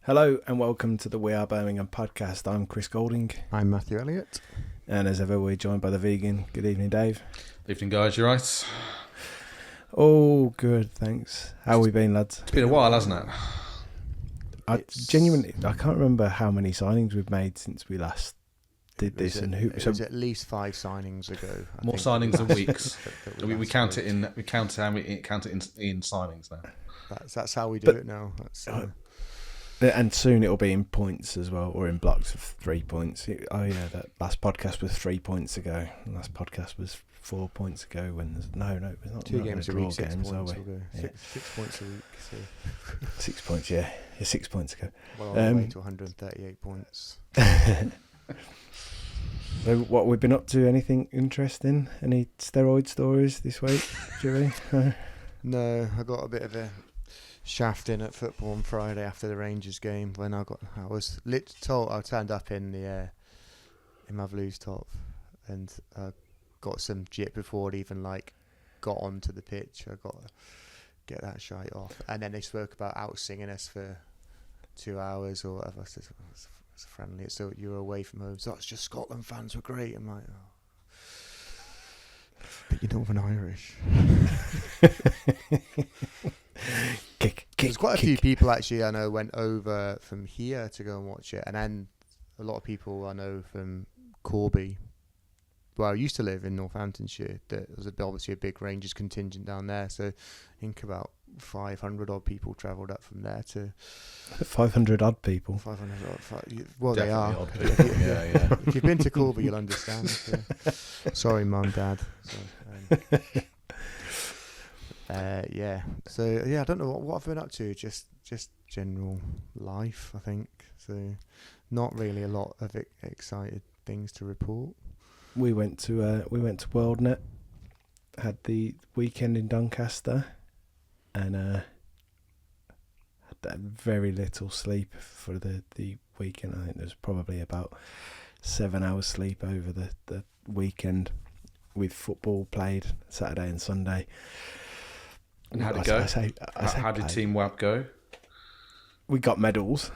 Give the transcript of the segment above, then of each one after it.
Hello and welcome to the We Are Birmingham podcast. I'm Chris Golding. I'm Matthew Elliott. And as ever, we're joined by the vegan. Good evening, Dave. Evening, guys. You right? Oh, good, thanks. How have we been, lads? It's been a while, hasn't it? I can't remember how many signings we've made since we last did this. It was at least 5 signings ago. More signings than weeks. we count it in. We count how we count it in signings now. That's how we do it now. And soon it'll be in points as well, or in blocks of 3 points. That last podcast was 3 points ago. Last podcast was 4 points ago. When there's no, it's not 2 games a week. 6 games, points. are we? Yeah. 6 points a week. So. 6 points, yeah. 6 points ago. Well, on the way to 138 points. So, what we've been up to? Anything interesting? Any steroid stories this week, Julie? No, I got a bit of a shaft in at football on Friday after the Rangers game when I was told I turned up in my Blues top and got some jip before it even got onto the pitch. I got to get that shite off, and then they spoke about out singing us for 2 hours or whatever. So it's friendly. So you were away from home. So it's just Scotland fans were great. I'm like, oh. But you're Northern Irish. There's quite a few people actually I know went over from here to go and watch it, and then a lot of people I know from Corby, where I used to live in Northamptonshire. There was obviously a big Rangers contingent down there, so I think about 500 odd people travelled up from there to 500 odd people. 500 odd. Well, Definitely they are. Odd people. Yeah. If you've been to Corby, you'll understand. Sorry, Mum, Dad. Yeah. So I don't know what I've been up to. Just general life, I think. So not really a lot of excited things to report. We went to WorldNet, had the weekend in Doncaster, and had very little sleep for the weekend. I think there's probably about 7 hours sleep over the weekend, with football played Saturday and Sunday. And how'd it go? How did Team WAP go? We got medals,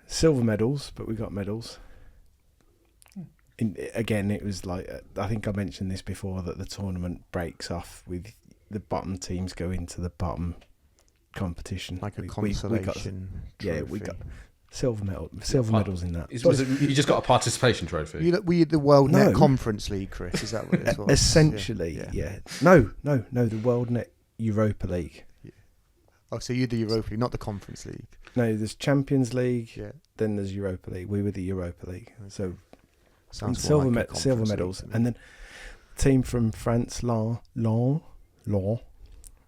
silver medals, but we got medals. Again, it was like, I think I mentioned this before, that the tournament breaks off with the bottom teams go into the bottom competition. Like a consolation trophy. Yeah, we got silver medals in that. You just got a participation trophy? Were you the WorldNet Conference League, Chris? Is that what it was? Essentially, yeah. No, the WorldNet Europa League. Yeah. Oh, so you're the Europa League, not the Conference League? No, there's Champions League, then there's Europa League. We were the Europa League. Okay. So silver medals. And then team from France, Lens,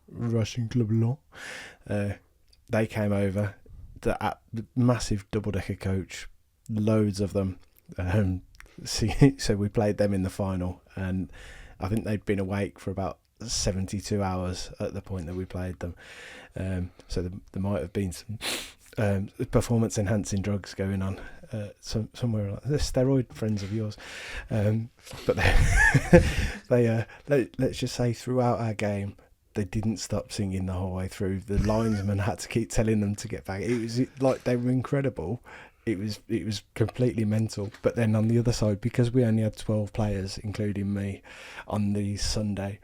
Russian club Lens, they came over. The massive double-decker coach, loads of them. So we played them in the final, and I think they'd been awake for about 72 hours at the point that we played them. So there might have been some performance-enhancing drugs going on somewhere. They're steroid friends of yours. But they let's just say throughout our game, they didn't stop singing the whole way through. The linesman had to keep telling them to get back. It was like they were incredible. It was completely mental. But then on the other side, because we only had 12 players, including me, on the Sunday,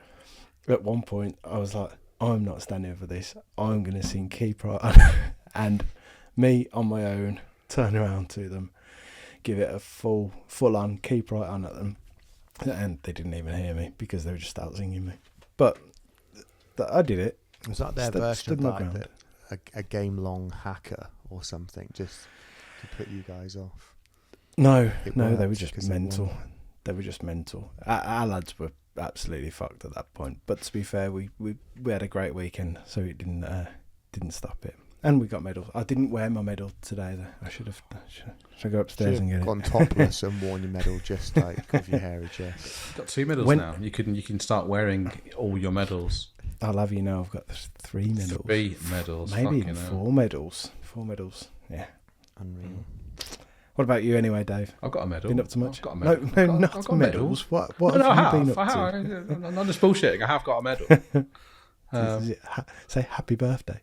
at one point I was like, I'm not standing for this. I'm going to sing Keep Right On. And me on my own, turn around to them, give it a full on Keep Right On at them. And they didn't even hear me because they were just out singing me. But I did it. Was that their version of a game-long hacker or something, just to put you guys off? No, they were just mental. They were just mental. Our lads were absolutely fucked at that point. But to be fair, we had a great weekend, so it didn't stop it. And we got medals. I didn't wear my medal today, though. I should go upstairs and get it. Gone topless and worn your medal just with your hairy chest. You've got 2 medals now. You can start wearing all your medals. I'll have you know, I've got 3 medals. 3 medals. Maybe even 4 medals. 4 medals. Yeah. Unreal. What about you anyway, Dave? I've got a medal. Been up to much? I've got a medal. No, not medals. What have you been up to? I'm not just bullshitting. I have got a medal. Say happy birthday.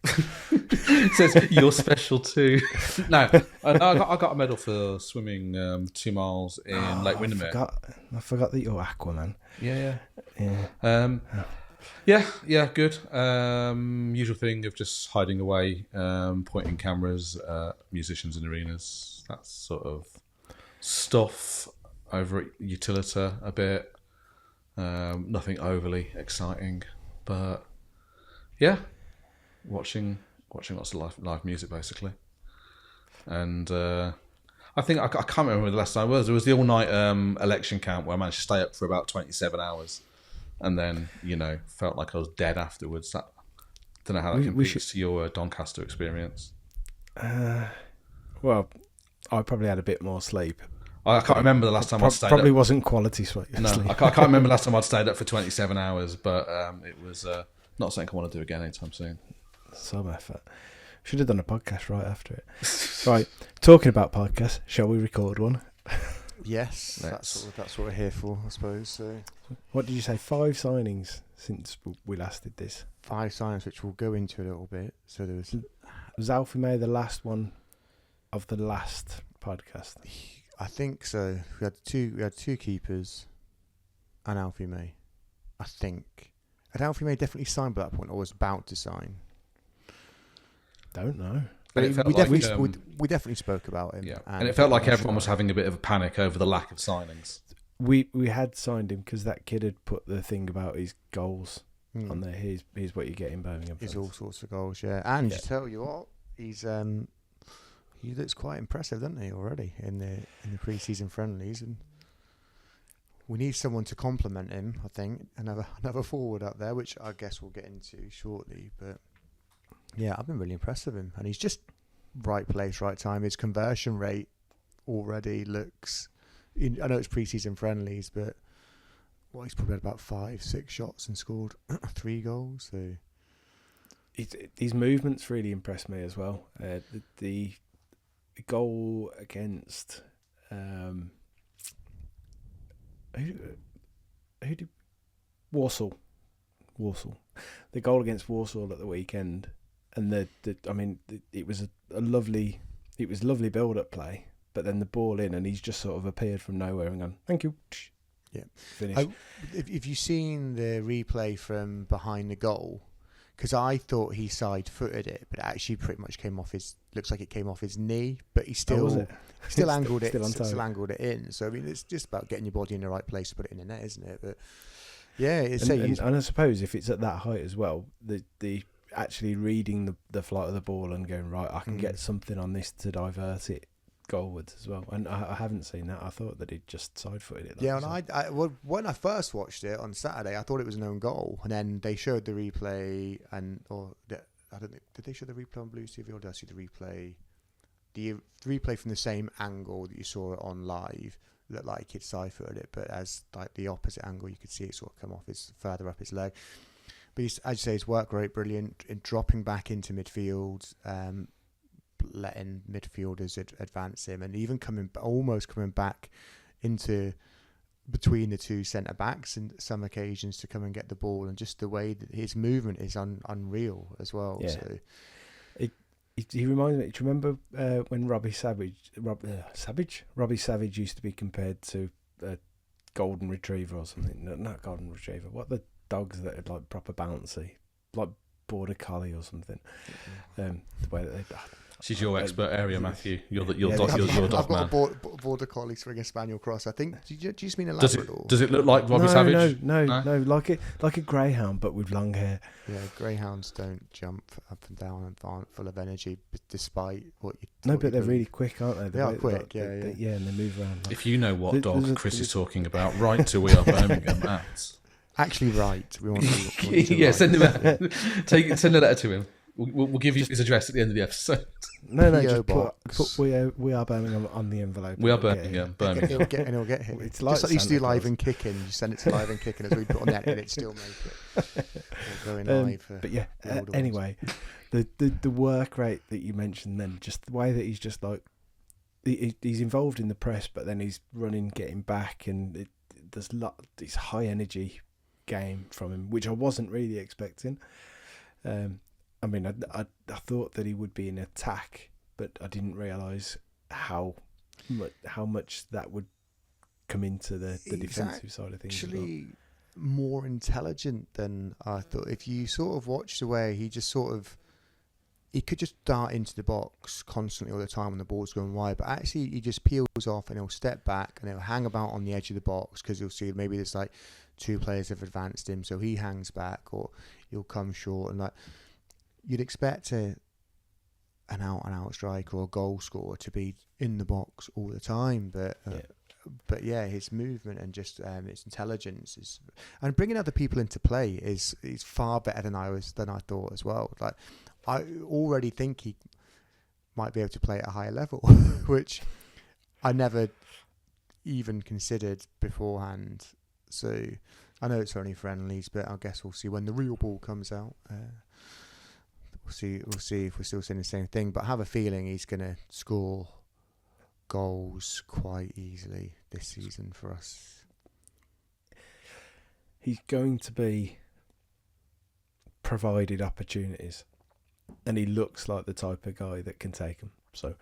It says you're special too. No, I got a medal for swimming 2 miles in Lake Windermere. I forgot that you're Aquaman. Yeah. Yeah. Yeah, good. Usual thing of just hiding away, pointing cameras at musicians in arenas. That sort of stuff. Over at Utilita a bit. Nothing overly exciting, but yeah, watching lots of live music basically. And I think I can't remember the last time it was. It was the all night election count where I managed to stay up for about 27 hours, and then felt like I was dead afterwards. Don't know how that compares to your Doncaster experience. Well, I probably had a bit more sleep. I can't remember the last time I stayed up. Probably wasn't quality sleep. No, I can't remember the last time I'd stayed up for 27 hours, but it was not something I want to do again anytime soon. Some effort. Should have done a podcast right after it. Right, talking about podcasts, shall we record one? Yes, that's what we're here for, I suppose. So, what did you say? 5 signings since we last did this. 5 signings, which we'll go into a little bit. So was Alfie May the last one of the last podcast? I think so. We had two keepers and Alfie May. I think. Had Alfie May definitely signed by that point, or was about to sign? Don't know. But we definitely spoke about him. Yeah, and it felt like everyone was having a bit of a panic over the lack of signings. We had signed him because that kid had put the thing about his goals on there. Here's what you get in Birmingham. He's all sorts of goals, yeah. And to tell you what, he looks quite impressive, doesn't he, already in the pre-season friendlies, and we need someone to complement him. I think another forward up there, which I guess we'll get into shortly. But yeah, I've been really impressed with him, and he's just right place, right time. His conversion rate already looks. I know it's pre-season friendlies, but he's probably had about 5-6 shots and scored 3 goals. So his movements really impressed me as well. The goal against who did Warsaw. The goal against Warsaw at the weekend, and it was a lovely build-up play, but then the ball in, and he's just sort of appeared from nowhere and gone, thank you. Yeah, finish. If you've seen the replay from behind the goal, because I thought he side-footed it, but it actually pretty much looks like it came off his knee, but he still angled it, still angled it in. So I mean, it's just about getting your body in the right place to put it in the net, isn't it? But yeah, and I suppose if it's at that height as well, the actually reading the flight of the ball and going, right, I can get something on this to divert it goalwards as well. And I haven't seen that. I thought that he'd just side-footed it. Yeah, and when I first watched it on Saturday, I thought it was an own goal, and then they showed the replay, I don't know, did they show the replay on Blues TV, or did I see the replay? The replay from the same angle that you saw it on live looked like he'd side-footed it, but as like the opposite angle, you could see it sort of come off further up his leg. But as you say, his work rate brilliant in dropping back into midfield, letting midfielders advance him, and even almost coming back into between the two centre backs in some occasions to come and get the ball, and just the way that his movement is unreal as well. Yeah. So he reminds me. Do you remember when Robbie Savage used to be compared to a golden retriever or something? No, not golden retriever. What the dogs that are like proper bouncy, like border collie or something. The way that they. She's your expert area, Matthew. You're your I've dog man. I've got a border collie swinging spaniel cross. I think. Do you just mean a Labrador? Does it look like Robbie Savage? No, like a greyhound but with long hair. Yeah, greyhounds don't jump up and down and aren't full of energy, despite what you. No, but they're really quick, aren't they? They are quick, yeah, and they move around. If you know what dog Chris is talking about, write to We Are Birmingham at. Actually, right. We want to. Yeah, send him send a letter to him. We'll give you his address at the end of the episode. No, just put we are Birmingham on the envelope. We are Birmingham. He'll get hit. It's just like you used to do live and kicking. You send it to live and kicking as we put on that, and it still make it. Going live. But yeah, anyway, the work rate that you mentioned, then just the way that he's just like he's involved in the press, but then he's running, getting back, and there's this high energy game from him, which I wasn't really expecting. I mean, I thought that he would be in attack, but I didn't realise how much that would come into the defensive side of things. Actually, more intelligent than I thought. If you sort of watch the way he just sort of, he could just dart into the box constantly all the time when the ball's going wide, but actually he just peels off and he'll step back and he'll hang about on the edge of the box because you'll see maybe there's like two players have advanced him, so he hangs back or he'll come short, and like you'd expect an out striker or goal scorer to be in the box all the time, but yeah, his movement and just his intelligence is, and bringing other people into play is far better than I thought as well. Like I already think he might be able to play at a higher level, which I never even considered beforehand. So I know it's only friendlies, but I guess we'll see when the real ball comes out. We'll see if we're still saying the same thing. But I have a feeling he's going to score goals quite easily this season for us. He's going to be provided opportunities, and he looks like the type of guy that can take them. So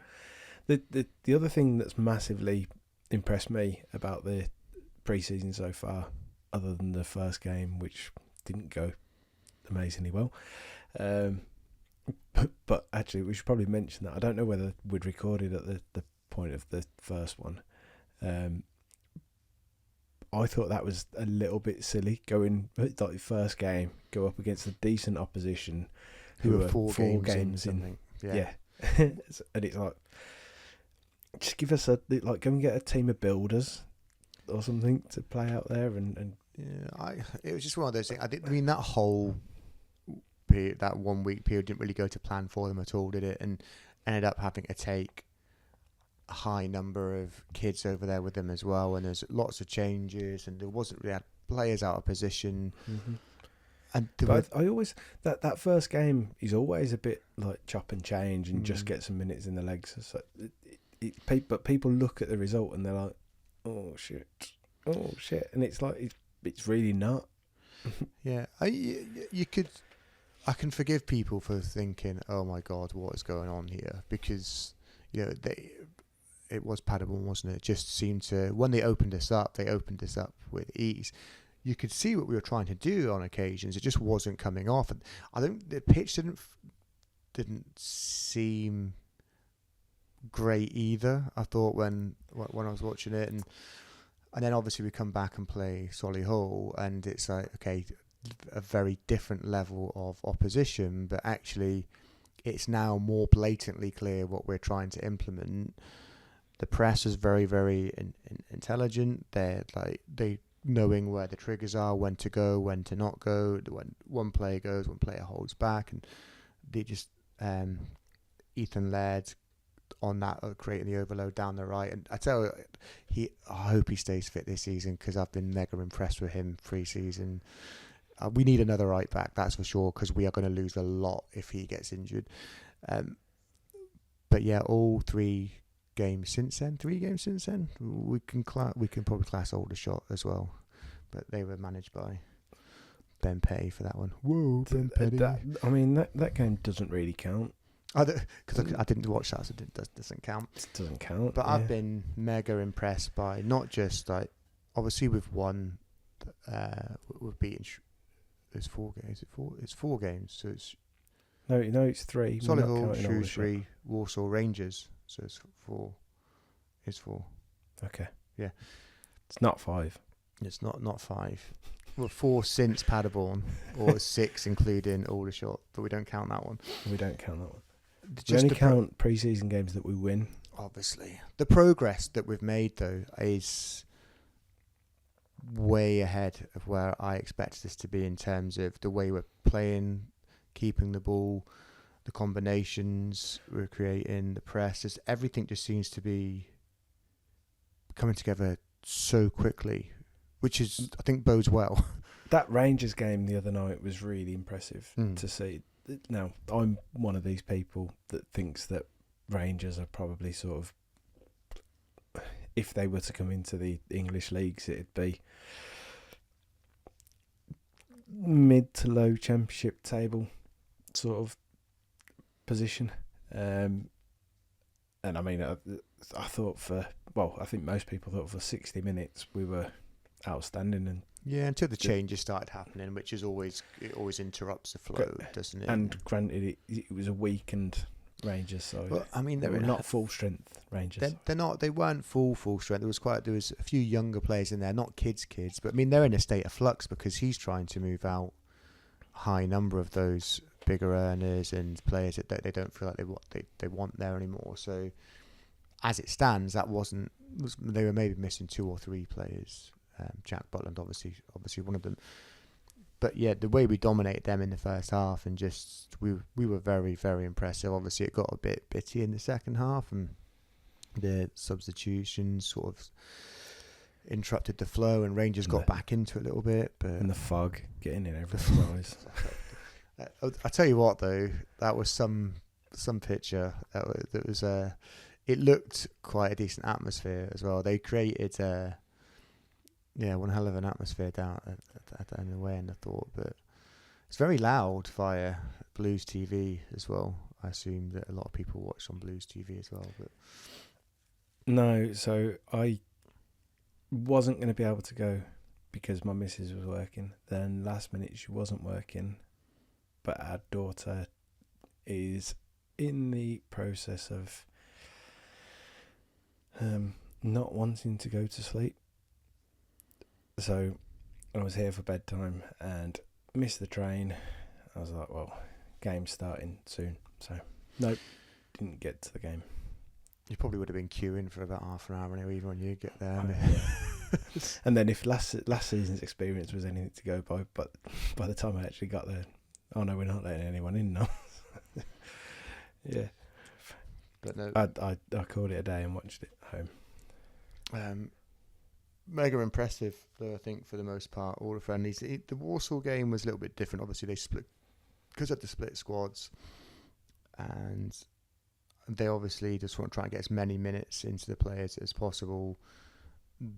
the other thing that's massively impressed me about the pre-season so far, other than the first game, which didn't go amazingly well, but actually we should probably mention that I don't know whether we'd recorded at the point of the first one. I thought that was a little bit silly, going like the first game, go up against a decent opposition who are four games in. Yeah. And it's like, just give us go and get a team of builders or something to play out there, and yeah, it was just one of those things. I mean, that whole period, that 1 week period, didn't really go to plan for them at all, did it? And ended up having to take a high number of kids over there with them as well, and there's lots of changes, and there wasn't really players out of position. Mm-hmm. And I always that first game is always a bit like chop and change and just get some minutes in the legs. So but people look at the result and they're like, oh shit, and it's like it's really not. Yeah, I can forgive people for thinking, oh my god, what is going on here, because it was Paderborn, wasn't it? It just seemed to, when they opened us up with ease. You could see what we were trying to do on occasions. It just wasn't coming off. And I think the pitch didn't seem great either. I thought when I was watching it, and then obviously we come back and play Solihull, and it's like, okay, a very different level of opposition, but actually it's now more blatantly clear what we're trying to implement. The press is very, very intelligent. They knowing where the triggers are, when to go, when to not go, when one player goes, one player holds back, and they just Ethan Laird on that, creating the overload down the right. And I tell you, I hope he stays fit this season, because I've been mega impressed with him pre-season. We need another right back, that's for sure, because we are going to lose a lot if he gets injured. But yeah, all 3 games since then, we can probably class Aldershot as well, but they were managed by Ben Petty for that one. Whoa, Ben Petty. That game doesn't really count. Because I didn't watch that, so it doesn't count. It doesn't count. But yeah. I've been mega impressed by, not just like, obviously we've won, we've beaten. There's 4 games. It's 4 games. So it's it's 3. Solihull, Shrewsbury, Walsall, Rangers. So it's 4. It's 4. Okay. Yeah. It's not 5. It's not 5. Well, 4 since Paderborn, or 6 including Aldershot, but we don't count that one. We only count pre-season games that we win. Obviously. The progress that we've made, though, is way ahead of where I expected this to be, in terms of the way we're playing, keeping the ball, the combinations we're creating, the press. Everything just seems to be coming together so quickly, which is, I think, bodes well. That Rangers game the other night was really impressive to see. Now, I'm one of these people that thinks that Rangers are probably sort of, if they were to come into the English leagues, it'd be mid to low Championship table sort of position. And I mean, I thought I think most people thought for 60 minutes we were outstanding. And yeah, until the changes started happening, which is always interrupts the flow, doesn't it? And granted, it was a weakened Rangers, so well, I mean, they were not full strength Rangers. They're not. They weren't full strength. There was a few younger players in there, not kids, but I mean, they're in a state of flux because he's trying to move out a high number of those bigger earners and players that they don't feel like they want there anymore. So, as it stands, they were maybe missing 2 or 3 players. Jack Butland, obviously one of them. But yeah, the way we dominated them in the first half, and just we were very, very impressive. Obviously, it got a bit bitty in the second half, and the substitutions sort of interrupted the flow, and Rangers got back into it a little bit. But and the fog getting in everyone's eyes. I tell you what, though, that was some picture. That was it looked quite a decent atmosphere as well. They created one hell of an atmosphere down in the way, and I thought, but it's very loud via Blues TV as well. I assume that a lot of people watch on Blues TV as well. But no, so I wasn't going to be able to go because my missus was working. Then last minute she wasn't working, but our daughter is in the process of not wanting to go to sleep. So I was here for bedtime and missed the train. I was like, well, game's starting soon. So, nope, didn't get to the game. You probably would have been queuing for about half an hour anyway, even when you get there. Yeah. And then if last season's experience was anything to go by the time I actually got there, oh no, we're not letting anyone in now. Yeah. But no, I called it a day and watched it at home. Mega impressive, though, I think, for the most part, all the friendlies. The Warsaw game was a little bit different. Obviously, they split because of the split squads, and they obviously just want to try and get as many minutes into the players as possible.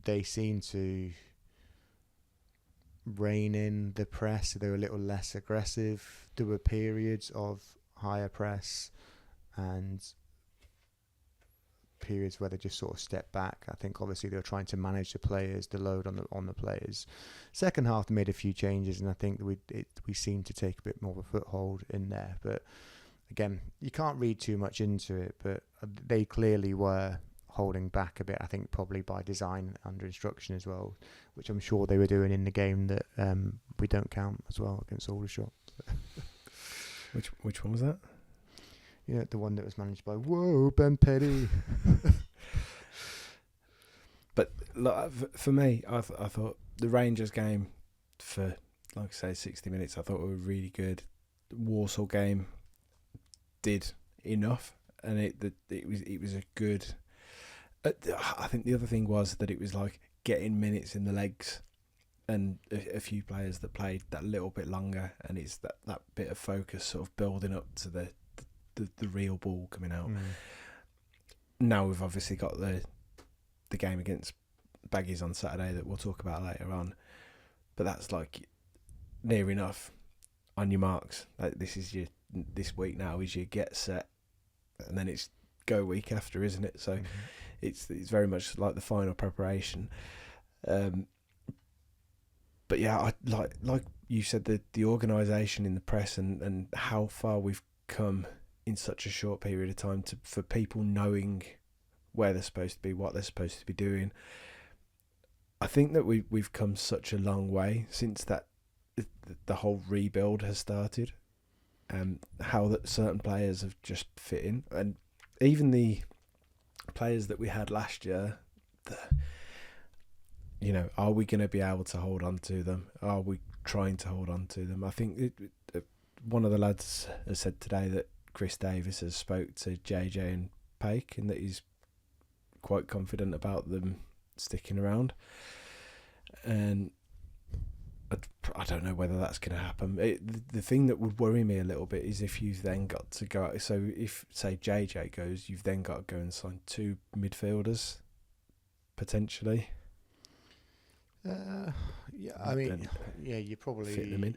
They seem to rein in the press, so they were a little less aggressive. There were periods of higher press and periods where they just sort of step back. I think obviously they were trying to manage the players, the load on the players. Second half they made a few changes, and I think we seemed to take a bit more of a foothold in there. But again, you can't read too much into it, but they clearly were holding back a bit, I think probably by design, under instruction as well, which I'm sure they were doing in the game that we don't count as well against Aldershot. Which one was that? Yeah, the one that was managed by Ben Petty. But look, for me, I thought the Rangers game for, like I say, 60 minutes, I thought it was really good. The Warsaw game did enough, and it was a good. I think the other thing was that it was like getting minutes in the legs, and a few players that played that little bit longer, and it's that bit of focus sort of building up to the real ball coming out. Now we've obviously got the game against Baggies on Saturday that we'll talk about later on, but that's like near enough on your marks. Like this week now is your get set, and then it's go week after, isn't it? So it's very much like the final preparation. But yeah, I like you said, the organisation in the press and how far we've come in such a short period of time for people knowing where they're supposed to be, what they're supposed to be doing. I think that we've come such a long way since that the whole rebuild has started, and how that certain players have just fit in, and even the players that we had last year. Are we going to be able to hold on to them? Are we trying to hold on to them? I think one of the lads has said today that Chris Davis has spoke to JJ and Paik, and that he's quite confident about them sticking around. And I don't know whether that's going to happen. The thing that would worry me a little bit is if you've then got to go out. So if, say, JJ goes, you've then got to go and sign 2 midfielders, potentially. You probably fit them in.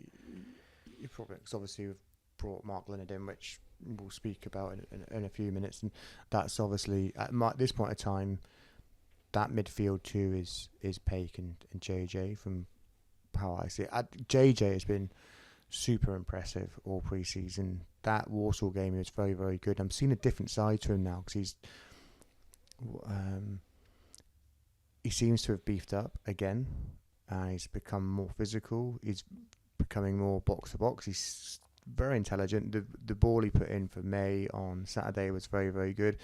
You probably, because obviously with brought Mark Leonard in, which we'll speak about in a few minutes, and that's obviously at this point in time, that midfield two is Paik and JJ from how I see it. JJ has been super impressive all pre-season. That Warsaw game was very, very good. I'm seeing a different side to him now because he seems to have beefed up again. He's become more physical. He's becoming more box to box. He's very intelligent. The ball he put in for May on Saturday was very, very good.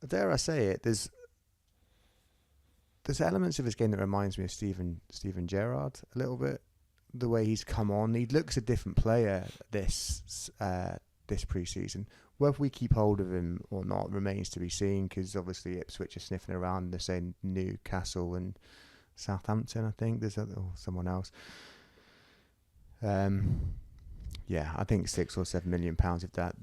Dare I say it, there's elements of his game that reminds me of Steven Gerrard a little bit. The way he's come on, he looks a different player this pre-season. Whether we keep hold of him or not remains to be seen, because obviously Ipswich are sniffing around. They're saying Newcastle and Southampton, I think. There's someone else. Yeah, I think £6 or £7 million of that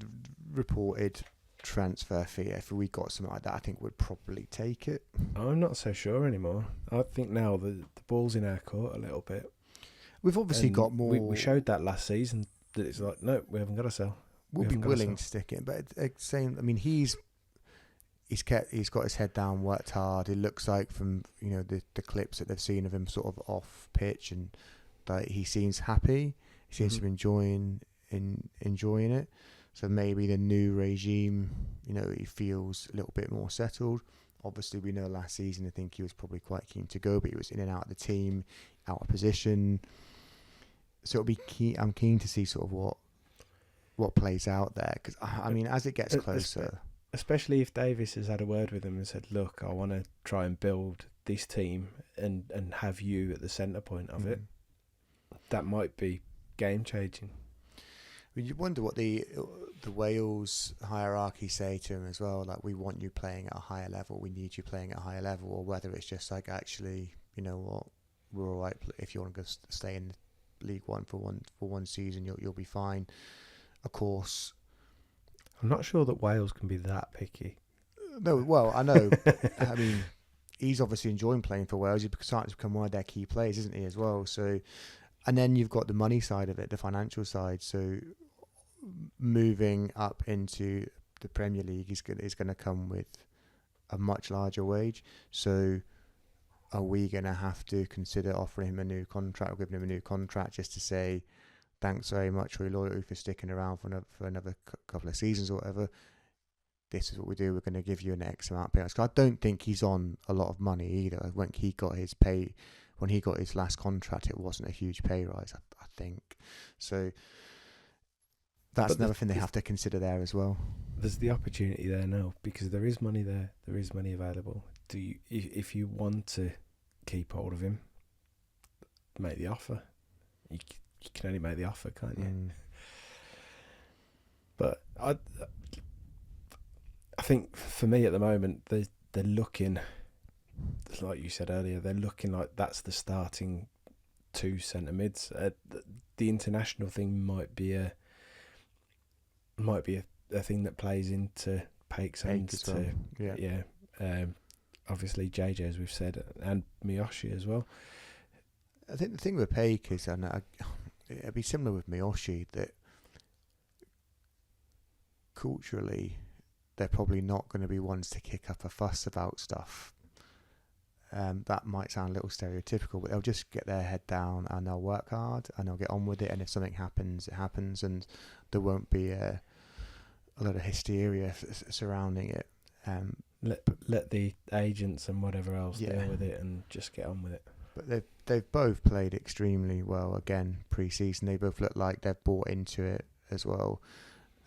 reported transfer fee. If we got something like that, I think we'd probably take it. I'm not so sure anymore. I think now the ball's in our court a little bit. We've obviously got more. We showed that last season that it's like, no, we haven't got to sell. We'll be willing to stick it, but same. I mean, he's got his head down, worked hard. It looks like from the clips that they've seen of him sort of off pitch, and that he seems happy. He seems to be enjoying it. So maybe the new regime, he feels a little bit more settled. Obviously, we know last season, I think he was probably quite keen to go, but he was in and out of the team, out of position. So it'll be key. I'm keen to see sort of what plays out there, because I mean, as it gets closer, especially if Davis has had a word with him and said, "Look, I want to try and build this team and have you at the centre point of it." That might be game changing. I mean, you wonder what the Wales hierarchy say to him as well. Like, we want you playing at a higher level. We need you playing at a higher level, or whether it's just like, actually, you know what, we're all right. If you want to go stay in League One for one season, you'll be fine. Of course, I'm not sure that Wales can be that picky. No, well, I know. I mean, he's obviously enjoying playing for Wales. He's starting to become one of their key players, isn't he, as well? So, and then you've got the money side of it, the financial side. So, moving up into the Premier League is going to come with a much larger wage. So, are we going to have to consider offering him a new contract, or giving him a new contract, just to say, thanks very much for your loyalty, for sticking around for another couple of seasons or whatever. This is what we do. We're going to give you an X amount of pay. I don't think he's on a lot of money either. When he got his last contract, it wasn't a huge pay rise, I think. So that's another thing they have to consider there as well. There's the opportunity there now, because there is money there. There is money available. If you want to keep hold of him, make the offer. You can only make the offer, can't you? But I think for me at the moment, they're looking, like you said earlier, they're looking like that's the starting two centre mids. The international thing might be a thing that plays into Paik's hands too. Yeah. Obviously JJ, as we've said, and Miyoshi as well. I think the thing with Paik is, and it'd be similar with Miyoshi, that culturally they're probably not going to be ones to kick up a fuss about stuff. That might sound a little stereotypical, but they'll just get their head down and they'll work hard and they'll get on with it. And if something happens, it happens, and there won't be a lot of hysteria surrounding it. Let the agents and whatever else deal with it and just get on with it. But they've both played extremely well again pre-season. They both look like they've bought into it as well.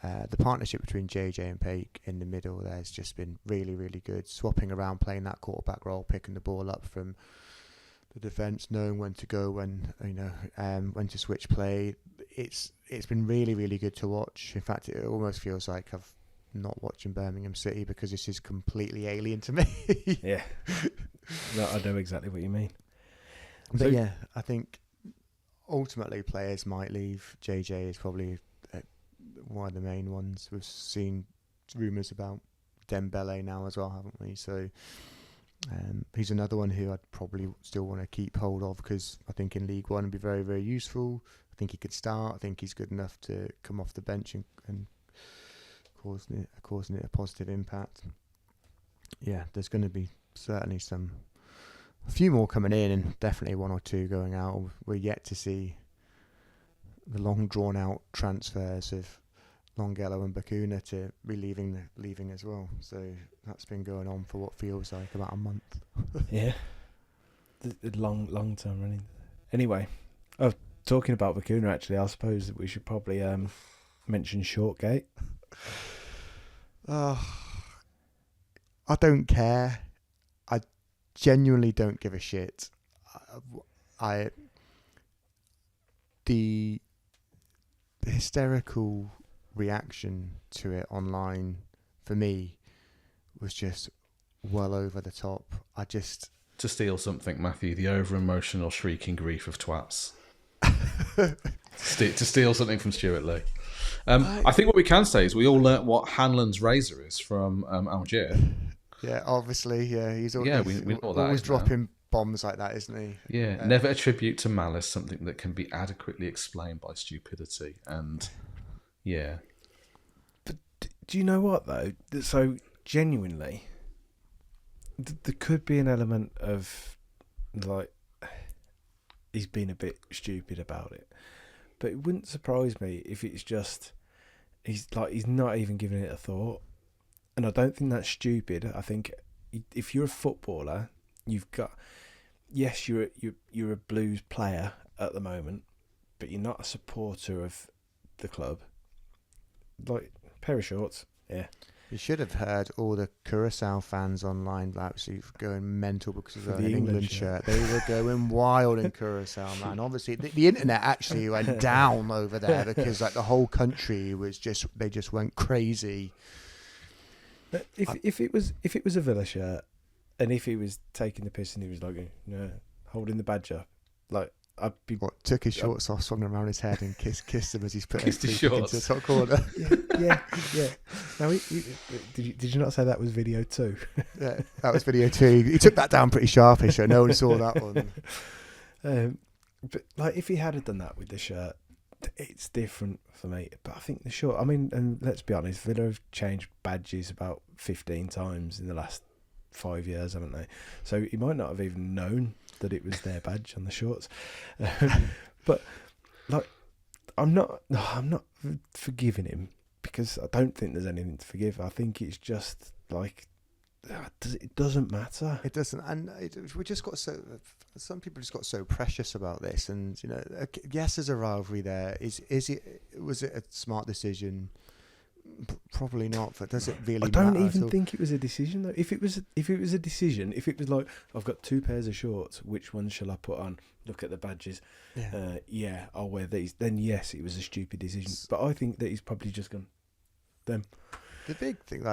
The partnership between JJ and Paik in the middle there has just been really, really good. Swapping around, playing that quarterback role, picking the ball up from the defence, knowing when to go, when to switch play. It's been really, really good to watch. In fact, it almost feels like I've not watching Birmingham City, because this is completely alien to me. Yeah, no, I know exactly what you mean. But yeah, I think ultimately players might leave. JJ is probably one of the main ones. We've seen rumours about Dembele now as well, haven't we? So he's another one who I'd probably still want to keep hold of, because I think in League One would be very, very useful. I think he could start. I think he's good enough to come off the bench and causing it a positive impact. Yeah, there's going to be certainly a few more coming in, and definitely one or two going out. We're yet to see the long drawn out transfers of Longelo and Bakuna to be leaving as well. So that's been going on for what feels like about a month. Yeah, the long term running. Anyway, talking about Bakuna, actually, I suppose that we should probably mention Shortgate. I don't care. I genuinely don't give a shit. The hysterical reaction to it online for me was just well over the top. To steal something, Matthew, the over-emotional shrieking grief of twats. To steal something from Stuart Lee. I think what we can say is we all learnt what Hanlon's razor is from Algier. Yeah, obviously, yeah. He's always, we know that, always dropping bombs like that, isn't he? Yeah, never attribute to malice something that can be adequately explained by stupidity. And, yeah. But do you know what, though? So, genuinely, there could be an element of, like, he's been a bit stupid about it. But it wouldn't surprise me if it's just, he's not even giving it a thought. And I don't think that's stupid. I think if you're a footballer, you've got, yes, you're a Blues player at the moment, but you're not a supporter of the club. Like, pair of shorts, yeah. You should have heard all the Curaçao fans online absolutely going mental because of the England shirt. They were going wild in Curaçao, man. Obviously, the internet actually went down over there because like the whole country was they just went crazy. But if it was a Villa shirt, and if he was taking the piss and he was like, holding the badge up, like, I'd be... What, took his shorts off, swung them around his head and kissed him as he's putting his shorts into the top corner. Yeah. Now, did you not say that was video 2? Yeah, that was video 2. He took that down pretty sharply, so no one saw that one. But like, if he had done that with the shirt, it's different for me. But I think the short, I mean, and let's be honest, Villa have changed badges about 15 times in the last 5 years, haven't they? So he might not have even known that it was their badge on the shorts. But like, I'm not forgiving him because I don't think there's anything to forgive. I think it's just like, it doesn't matter. It doesn't, and we just got some people just got so precious about this, and yes, there's a rivalry there. Was it a smart decision? Probably not. But does it really? I don't matter even think it was a decision though. If it was a decision, if it was like, I've got 2 pairs of shorts, which ones shall I put on? Look at the badges. Yeah, I'll wear these. Then yes, it was a stupid decision. But I think that he's probably just gone them. The big thing,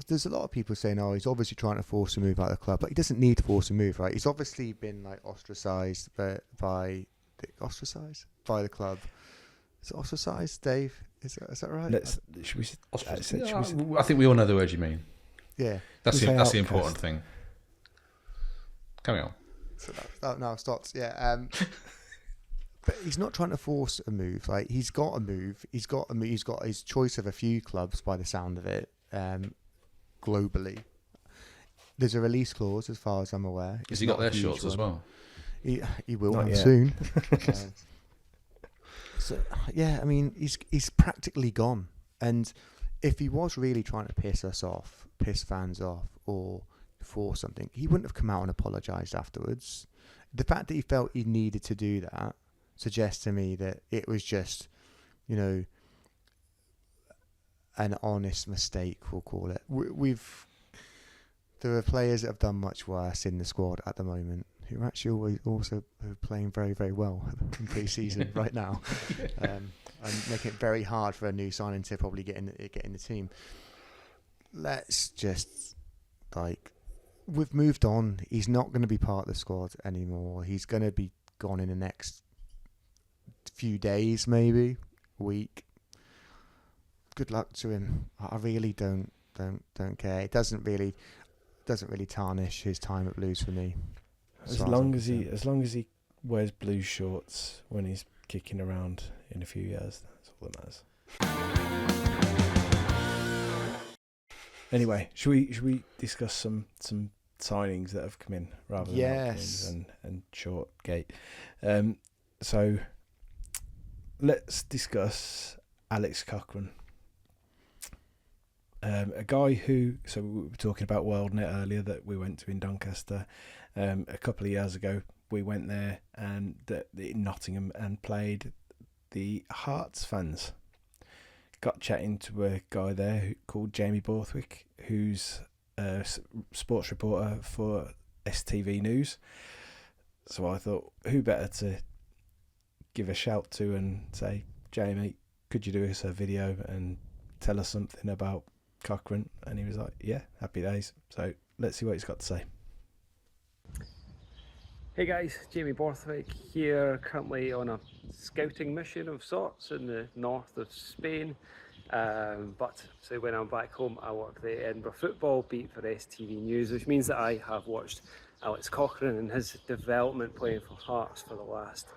there's a lot of people saying, he's obviously trying to force a move out of the club, but he doesn't need to force a move, right? He's obviously been ostracised by the club. Is it ostracised, Dave? Is that right? I think we all know the word you mean. Yeah, that's the important thing. Carry on. So that stops. Yeah. But he's not trying to force a move. Like, he's got a move. He's got his choice of a few clubs by the sound of it. Globally, there's a release clause as far as I'm aware. Has he got their shorts as well? He will have soon. So yeah, I mean, he's practically gone. And if he was really trying to piss fans off, or force something, he wouldn't have come out and apologised afterwards. The fact that he felt he needed to do that suggests to me that it was just, an honest mistake, we'll call it. There are players that have done much worse in the squad at the moment who are actually also playing very, very well in pre-season right now, and making it very hard for a new signing to probably get in the team. Let's just we've moved on. He's not going to be part of the squad anymore. He's going to be gone in the next few days, maybe week. Good luck to him. I really don't care. It doesn't really tarnish his time at Blues for me. As long as he wears blue shorts when he's kicking around in a few years. That's all that matters. Anyway, should we discuss some signings that have come in rather than Yes. openings and short gate? So let's discuss Alex Cochrane. A guy who, so we were talking about WorldNet earlier that we went to in Doncaster. A couple of years ago, we went there and in Nottingham and played the Hearts fans. Got chatting to a guy there called Jamie Borthwick, who's a sports reporter for STV News. So I thought, who better to give a shout to and say, Jamie, could you do us a video and tell us something about Cochrane? And he was like, yeah, happy days. So let's see what he's got to say. Hey guys, Jamie Borthwick here, currently on a scouting mission of sorts in the north of Spain. But so when I'm back home, I work the Edinburgh football beat for STV News, which means that I have watched Alex Cochrane and his development playing for Hearts for the last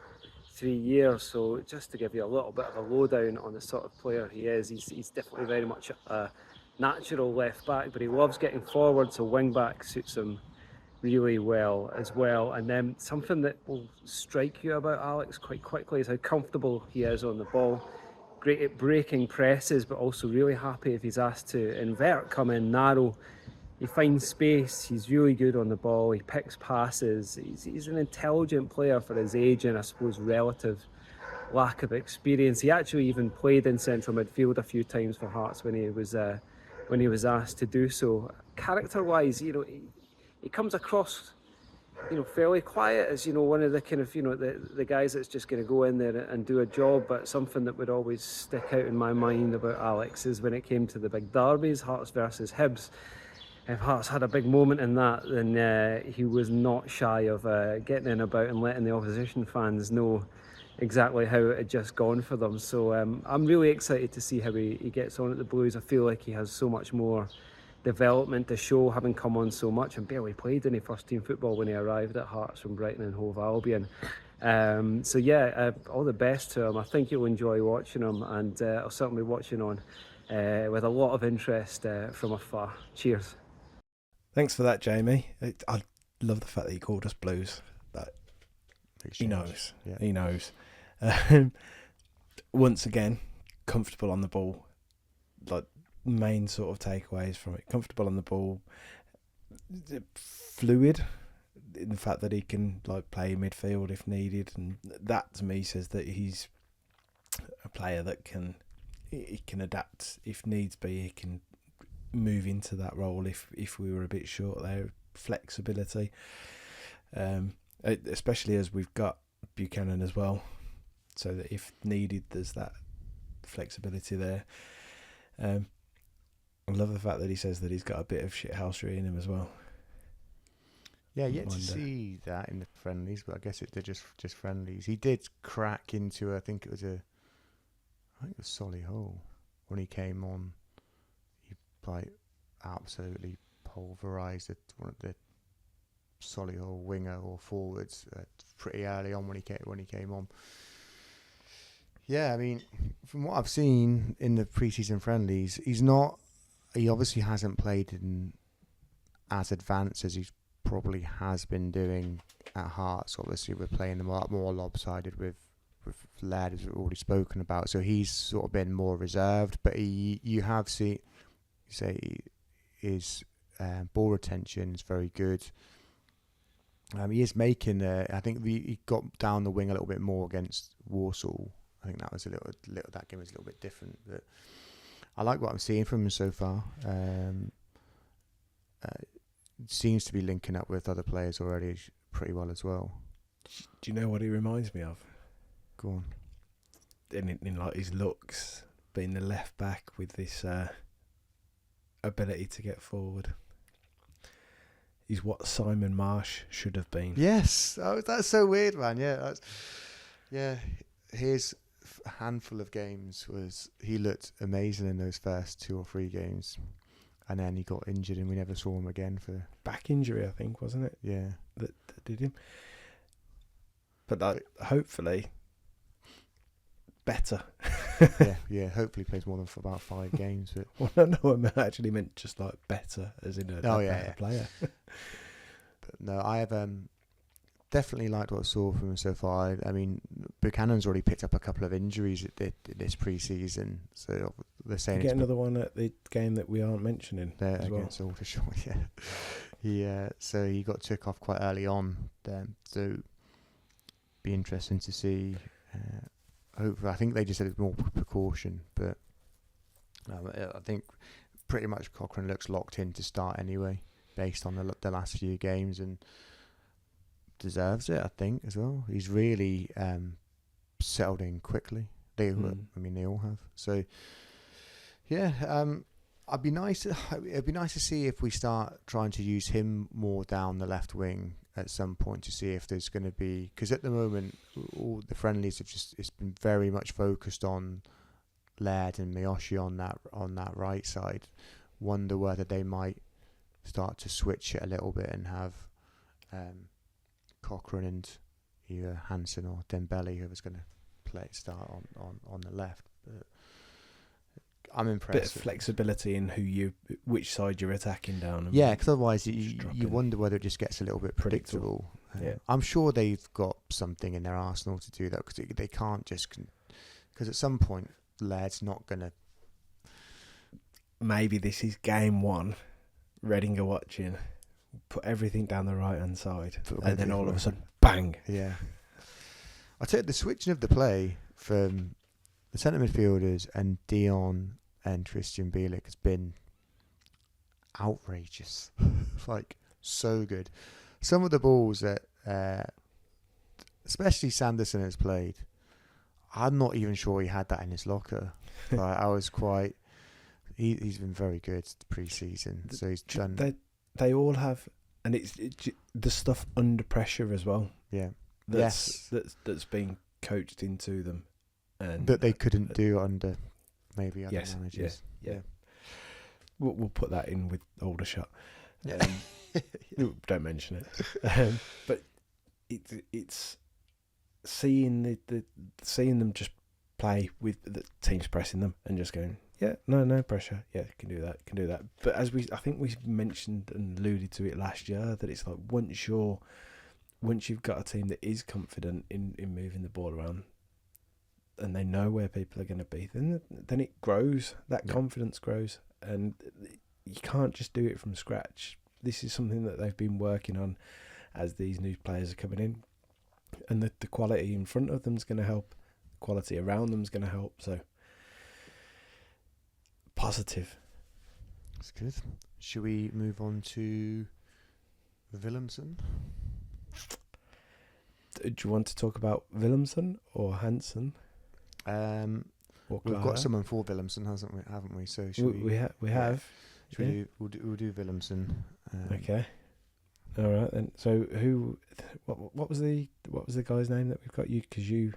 3 years. So just to give you a little bit of a lowdown on the sort of player he is, he's definitely very much a natural left back, but he loves getting forward, so wing back suits him really well as well. And then something that will strike you about Alex quite quickly is how comfortable he is on the ball. Great at breaking presses, but also really happy if he's asked to invert, come in narrow. He finds space, he's really good on the ball, he picks passes. He's an intelligent player for his age and I suppose relative lack of experience. He actually even played in central midfield a few times for Hearts when he was asked to do so. Character-wise, he comes across, fairly quiet as, one of the kind of, the guys that's just going to go in there and do a job. But something that would always stick out in my mind about Alex is when it came to the big derbies, Hearts versus Hibs. If Hearts had a big moment in that, then he was not shy of getting in about and letting the opposition fans know exactly how it had just gone for them. So I'm really excited to see how he gets on at the Blues. I feel like he has so much more development to show, having come on so much and barely played any first team football when he arrived at Hearts from Brighton and Hove Albion. All the best to him. I think you'll enjoy watching him, and I'll certainly be watching on with a lot of interest from afar. Cheers. Thanks for that, Jamie. I love the fact that he called us Blues. That he knows. Yeah. He knows. Once again, comfortable on the ball. Like, main sort of takeaways from it: comfortable on the ball, fluid in the fact that he can play midfield if needed, and that to me says that he's a player that can adapt if needs be. He can move into that role if we were a bit short there. Flexibility, especially as we've got Buchanan as well, so that if needed there's that flexibility there. I love the fact that he says that he's got a bit of shithousery in him as well. Yeah, yet to see that in the friendlies, but I guess they're just friendlies. He did crack into, I think it was Solihull when he came on. He absolutely pulverised one of the Solihull winger or forwards pretty early on when he came on. Yeah, I mean, from what I've seen in the pre-season friendlies, he obviously hasn't played in as advanced as he probably has been doing at Hearts. Obviously, we're playing them a lot more lopsided with Laird, as we've already spoken about. So he's sort of been more reserved. But you have seen, his ball retention is very good. He is making. I think he got down the wing a little bit more against Warsaw. I think that was that game was a little bit different, but I like what I'm seeing from him so far. Seems to be linking up with other players already pretty well as well. Do you know what he reminds me of? Go on. In his looks, being the left back with this ability to get forward. He's what Simon Marsh should have been. Yes, that's so weird, man. His handful of games he looked amazing in those first 2 or 3 games, and then he got injured and we never saw him again for back injury, I think, wasn't it? Yeah, that did him. But hopefully better. yeah. Hopefully plays more than for about 5 games. But Well, no, I actually meant just like better, as in a better player. But no, I have definitely liked what I saw from him so far. I mean, Buchanan's already picked up a couple of injuries this pre-season, so they're saying Get another one at the game that we aren't mentioning there as well. against Aldershot. So he got took off quite early on. So be interesting to see. Hopefully, I think they just said it's more precaution, but I think pretty much Cochrane looks locked in to start anyway, based on the last few games, and deserves it, I think, as well. He's really settled in quickly. I mean, they all have. So, yeah, it'd be nice to see if we start trying to use him more down the left wing at some point, to see if there's going to be, because at the moment all the friendlies have it's been very much focused on Laird and Miyoshi on that right side. Wonder whether they might start to switch it a little bit and have Cochrane and either Hansen or Dembele, whoever's going to start on the left. But I'm impressed. Bit of flexibility in which side you're attacking down. Yeah, because otherwise you wonder whether it just gets a little bit predictable. Yeah. I'm sure they've got something in their arsenal to do that, because they can't just. Because at some point, Laird's not going to. Maybe this is game 1. Reading are watching. Put everything down the right hand side, and then all of a sudden, bang! Yeah. I tell you, the switching of the play from the centre midfielders and Dion and Christian Bielik has been outrageous. Like, so good. Some of the balls that, especially Sanderson has played, I'm not even sure he had that in his locker. Like, I was quite. He's been very good pre-season, so he's done. They all have, and it's the stuff under pressure as well. Yeah. That's been coached into them, and that they couldn't do under maybe other managers. Yeah. We'll put that in with Aldershot. Yeah. Don't mention it. But it's seeing seeing them just play with the teams pressing them and just going, no pressure. Yeah, can do that. But I think we mentioned and alluded to it last year, that it's like once you've got a team that is confident in moving the ball around, and they know where people are going to be, then it grows. That confidence grows, and you can't just do it from scratch. This is something that they've been working on as these new players are coming in, and the quality in front of them is going to help. The quality around them is going to help. So positive. That's good. Should we move on to Willemsen? Do you want to talk about Willemsen or Hansen? We've got someone for Willemsen, haven't we? So should we have. We'll do Willemsen. Okay. All right then. So what was the guy's name that we've got? Because you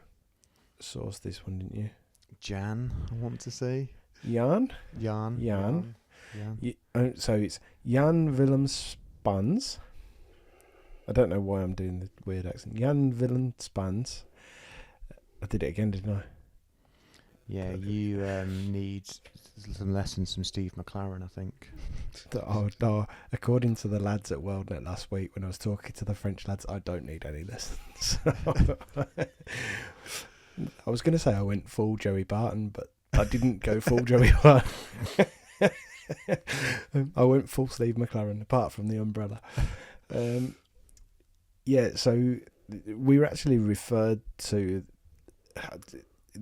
sourced this one, didn't you? Jan, I want to say. Jan. So it's Jan Willem Spans. I don't know why I'm doing the weird accent. Jan Willem Spans. I did it again, didn't I? Yeah, you need some lessons from Steve McLaren, I think. No, according to the lads at WorldNet last week, when I was talking to the French lads, I don't need any lessons. I was going to say I went full Joey Barton, but I didn't go full Joey Barton. I went full Steve McLaren, apart from the umbrella. So we were actually referred to.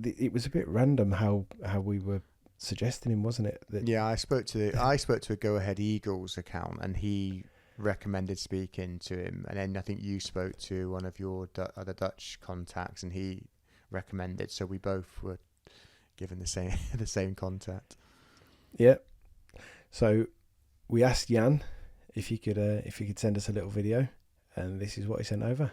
It was a bit random how we were suggesting him, wasn't it? I spoke to a Go Ahead Eagles account, and he recommended speaking to him, and then I think you spoke to one of your other Dutch contacts, and he recommended. So we both were given the same contact. Yeah. So we asked Jan if he could send us a little video, and this is what he sent over.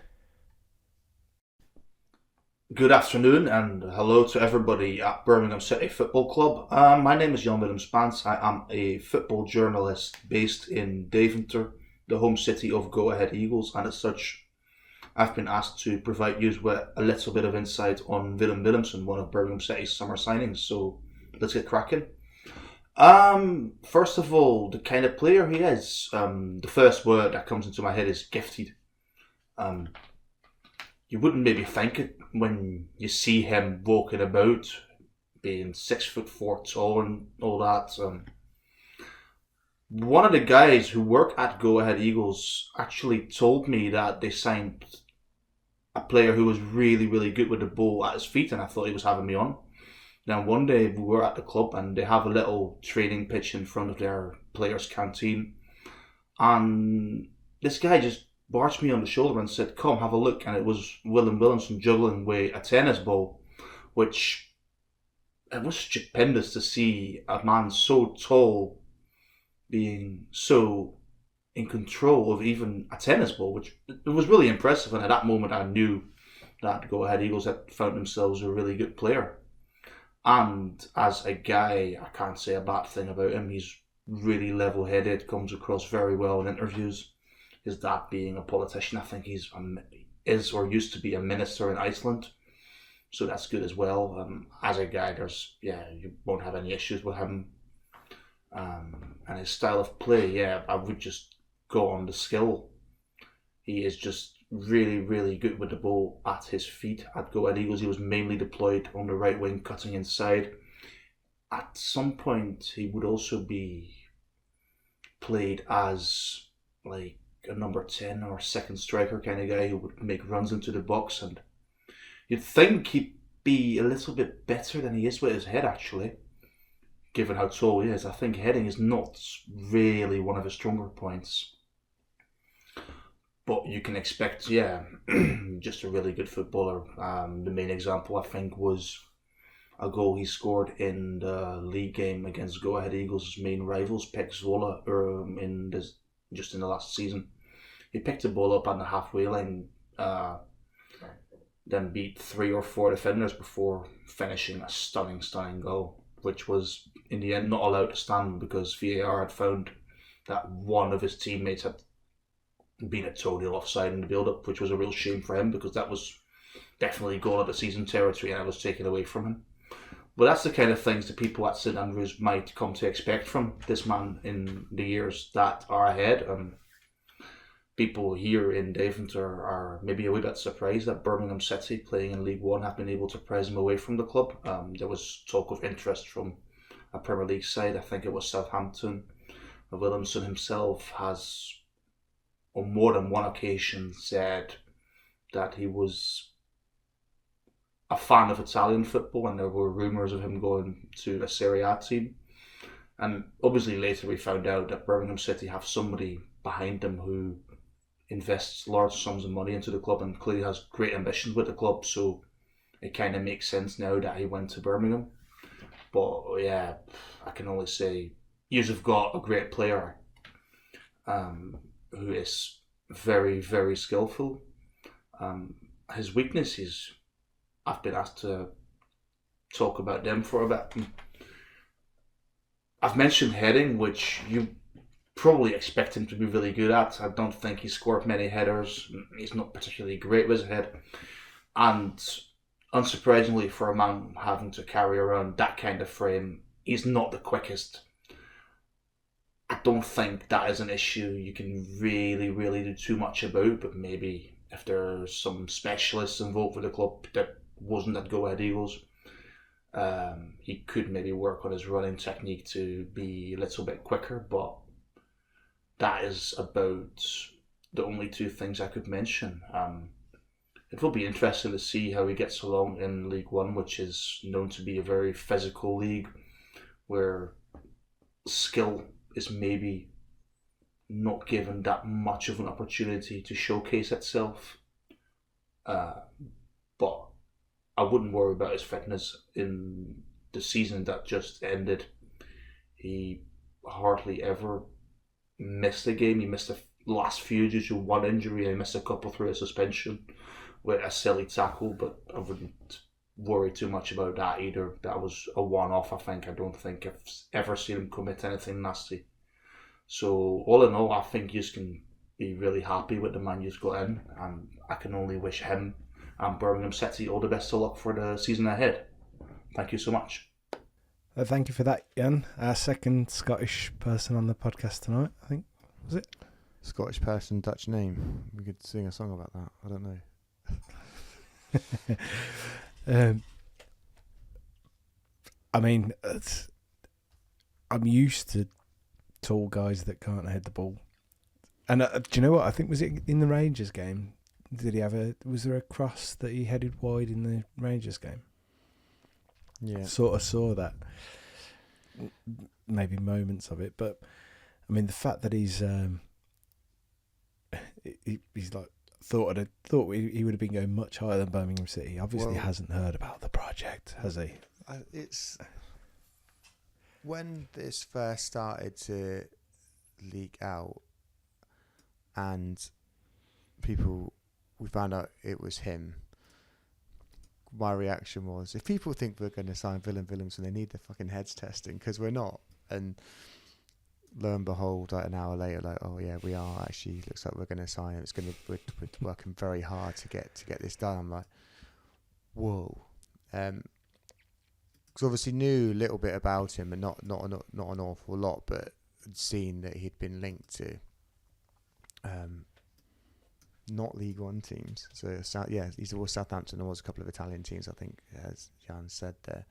Good afternoon and hello to everybody at Birmingham City Football Club. My name is Jan Willem Spans. I am a football journalist based in Deventer, the home city of Go Ahead Eagles, and as such, I've been asked to provide you with a little bit of insight on Willem Willemsen, one of Birmingham City's summer signings. So let's get cracking. First of all, the kind of player he is. The first word that comes into my head is gifted. You wouldn't maybe think it when you see him walking about, being 6'4" tall and all that. One of the guys who work at Go Ahead Eagles actually told me that they signed a player who was really, really good with the ball at his feet, and I thought he was having me on. Then one day we were at the club and they have a little training pitch in front of their players' canteen, and this guy just barged me on the shoulder and said, "Come, have a look." And it was Willem Willemsen juggling with a tennis ball, which it was stupendous to see a man so tall being so in control of even a tennis ball, which it was really impressive. And at that moment I knew that Go Ahead Eagles had found themselves a really good player. And as a guy, I can't say a bad thing about him. He's really level-headed, comes across very well in interviews. His dad being a politician, I think is or used to be a minister in Iceland. So that's good as well. As a guy, you won't have any issues with him. And his style of play, I would just go on the skill. He is just really, really good with the ball at his feet. At Go Ahead Eagles, he was mainly deployed on the right wing, cutting inside. At some point, he would also be played as like a number 10 or second striker kind of guy who would make runs into the box, and you'd think he'd be a little bit better than he is with his head, actually, given how tall he is. I think heading is not really one of his stronger points. But you can expect, just a really good footballer. The main example, I think, was a goal he scored in the league game against Go Ahead Eagles' main rivals, Pek Zwolle, in the last season. He picked the ball up on the halfway line, then beat 3 or 4 defenders before finishing a stunning goal, which was in the end not allowed to stand because VAR had found that one of his teammates had been a total offside in the build-up, which was a real shame for him because that was definitely goal of the season territory and it was taken away from him. But that's the kind of things that people at St Andrews might come to expect from this man in the years that are ahead. People here in Daventry are maybe a wee bit surprised that Birmingham City, playing in League One, have been able to prize him away from the club. There was talk of interest from a Premier League side. I think it was Southampton. Willemsen himself has, on more than one occasion, said that he was a fan of Italian football and there were rumours of him going to a Serie A team. And obviously later we found out that Birmingham City have somebody behind them who invests large sums of money into the club and clearly has great ambitions with the club, so it kind of makes sense now that he went to Birmingham. But I can only say you have got a great player who is very, very skillful. His weakness is, I've been asked to talk about them for a bit. I've mentioned heading, which you probably expect him to be really good at. I don't think he scored many headers. He's not particularly great with his head. And unsurprisingly, for a man having to carry around that kind of frame, he's not the quickest. I don't think that is an issue you can really, really do too much about, but maybe if there's some specialists involved with the club that wasn't at Go Ahead Eagles, he could maybe work on his running technique to be a little bit quicker, but that is about the only two things I could mention. It will be interesting to see how he gets along in League One, which is known to be a very physical league where skill is maybe not given that much of an opportunity to showcase itself. But I wouldn't worry about his fitness. In the season that just ended, he hardly ever missed a game. He missed the last few due to one injury, and he missed a couple through a suspension with a silly tackle, but I wouldn't worry too much about that either. That was a one-off, I think. I don't think I've ever seen him commit anything nasty. So all in all, I think you can be really happy with the man you've got in, and I can only wish him and Birmingham City all the best of luck for the season ahead. Thank you so much. Thank you for that, Jan. Our second Scottish person on the podcast tonight, I think. Was it? Scottish person, Dutch name. We could sing a song about that. I don't know. I mean, I'm used to tall guys that can't head the ball. And do you know what? I think, was it in the Rangers game? Was there a cross that he headed wide in the Rangers game? Yeah. Sort of saw that. Maybe moments of it. But, I mean, the fact that he's like, thought he would have been going much higher than Birmingham City. Obviously, hasn't heard about the project, has he? It's when this first started to leak out, and we found out it was him. My reaction was, if people think we're going to sign Willemsen, they need their fucking heads testing, because we're not. And lo and behold, like an hour later, like, oh yeah, we are actually. Looks like we're going to sign him. We're working very hard to get this done. I'm like, whoa. Because obviously knew a little bit about him, and not an awful lot, but had seen that he'd been linked to not League One teams. So he's always Southampton. There was a couple of Italian teams, I think, as Jan said there.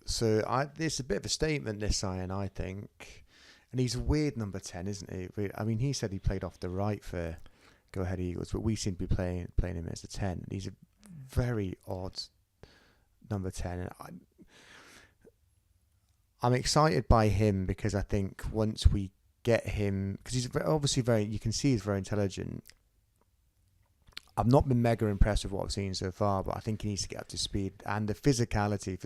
So it's a bit of a statement, this sign, I think. And he's a weird number 10, isn't he? I mean, he said he played off the right for Go Ahead Eagles, but we seem to be playing him as a 10. He's a very odd number 10. And I'm excited by him, because I think once we get him, because he's obviously you can see he's very intelligent. I've not been mega impressed with what I've seen so far, but I think he needs to get up to speed. And the physicality,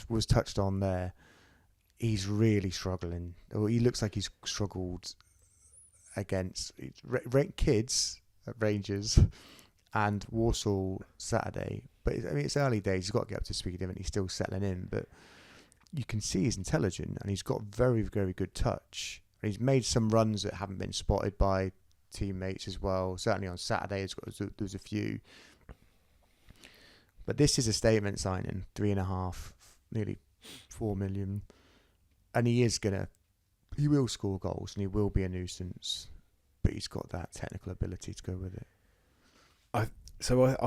was touched on there, he's really struggling. Or he looks like he's struggled against kids at Rangers and Warsaw Saturday. But I mean, it's early days. He's got to get up to speed, and he's still settling in. But you can see he's intelligent, and he's got very, very good touch. And he's made some runs that haven't been spotted by teammates as well. Certainly on Saturday, there's a few. But this is a statement signing, 3.5, nearly 4 million, and he will score goals, and he will be a nuisance. But he's got that technical ability to go with it. I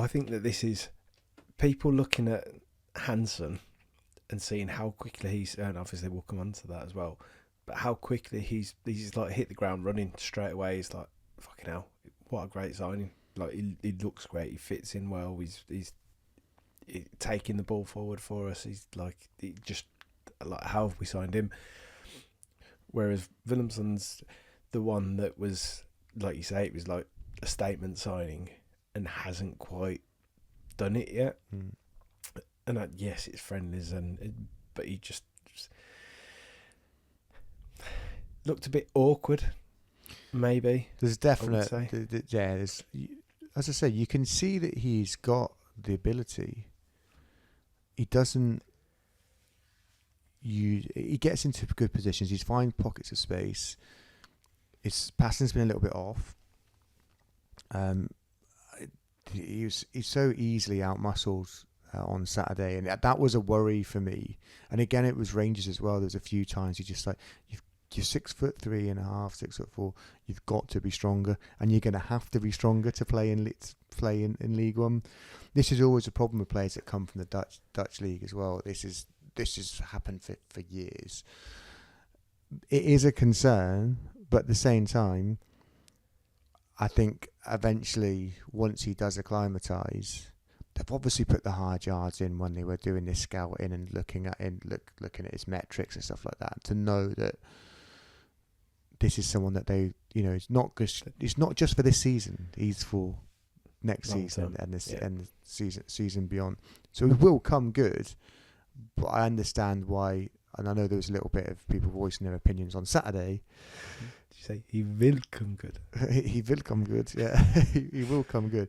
think that this is people looking at Hansen and seeing how quickly and obviously we'll come on to that as well, but how quickly he's like hit the ground running straight away. He's like, fucking hell, what a great signing. Like, he looks great, he fits in well, he's taking the ball forward for us. He's like, how have we signed him? Whereas Willemsen's the one that was, like you say, it was like a statement signing and hasn't quite done it yet. And yes, it's friendlies, but he just looked a bit awkward. Maybe there's definite, there's, as I say, you can see that he's got the ability. He doesn't. He gets into good positions. He's finding pockets of space. His passing's been a little bit off. He's so easily outmuscled on Saturday, and that was a worry for me. And again, it was Rangers as well. There's a few times you just like, you're 6'3.5", 6'4". You've got to be stronger, and you're going to have to be stronger to play in League One. This is always a problem with players that come from the Dutch league as well. This has happened for years. It is a concern, but at the same time, I think eventually, once he does acclimatise, they've obviously put the hard yards in when they were doing this scouting and looking at his metrics and stuff like that, to know that this is someone that they, it's not just for this season. He's for next season and the season beyond. So he will come good, but I understand why. And I know there was a little bit of people voicing their opinions on Saturday. Did you say he will come good? He will come good, yeah. He will come good.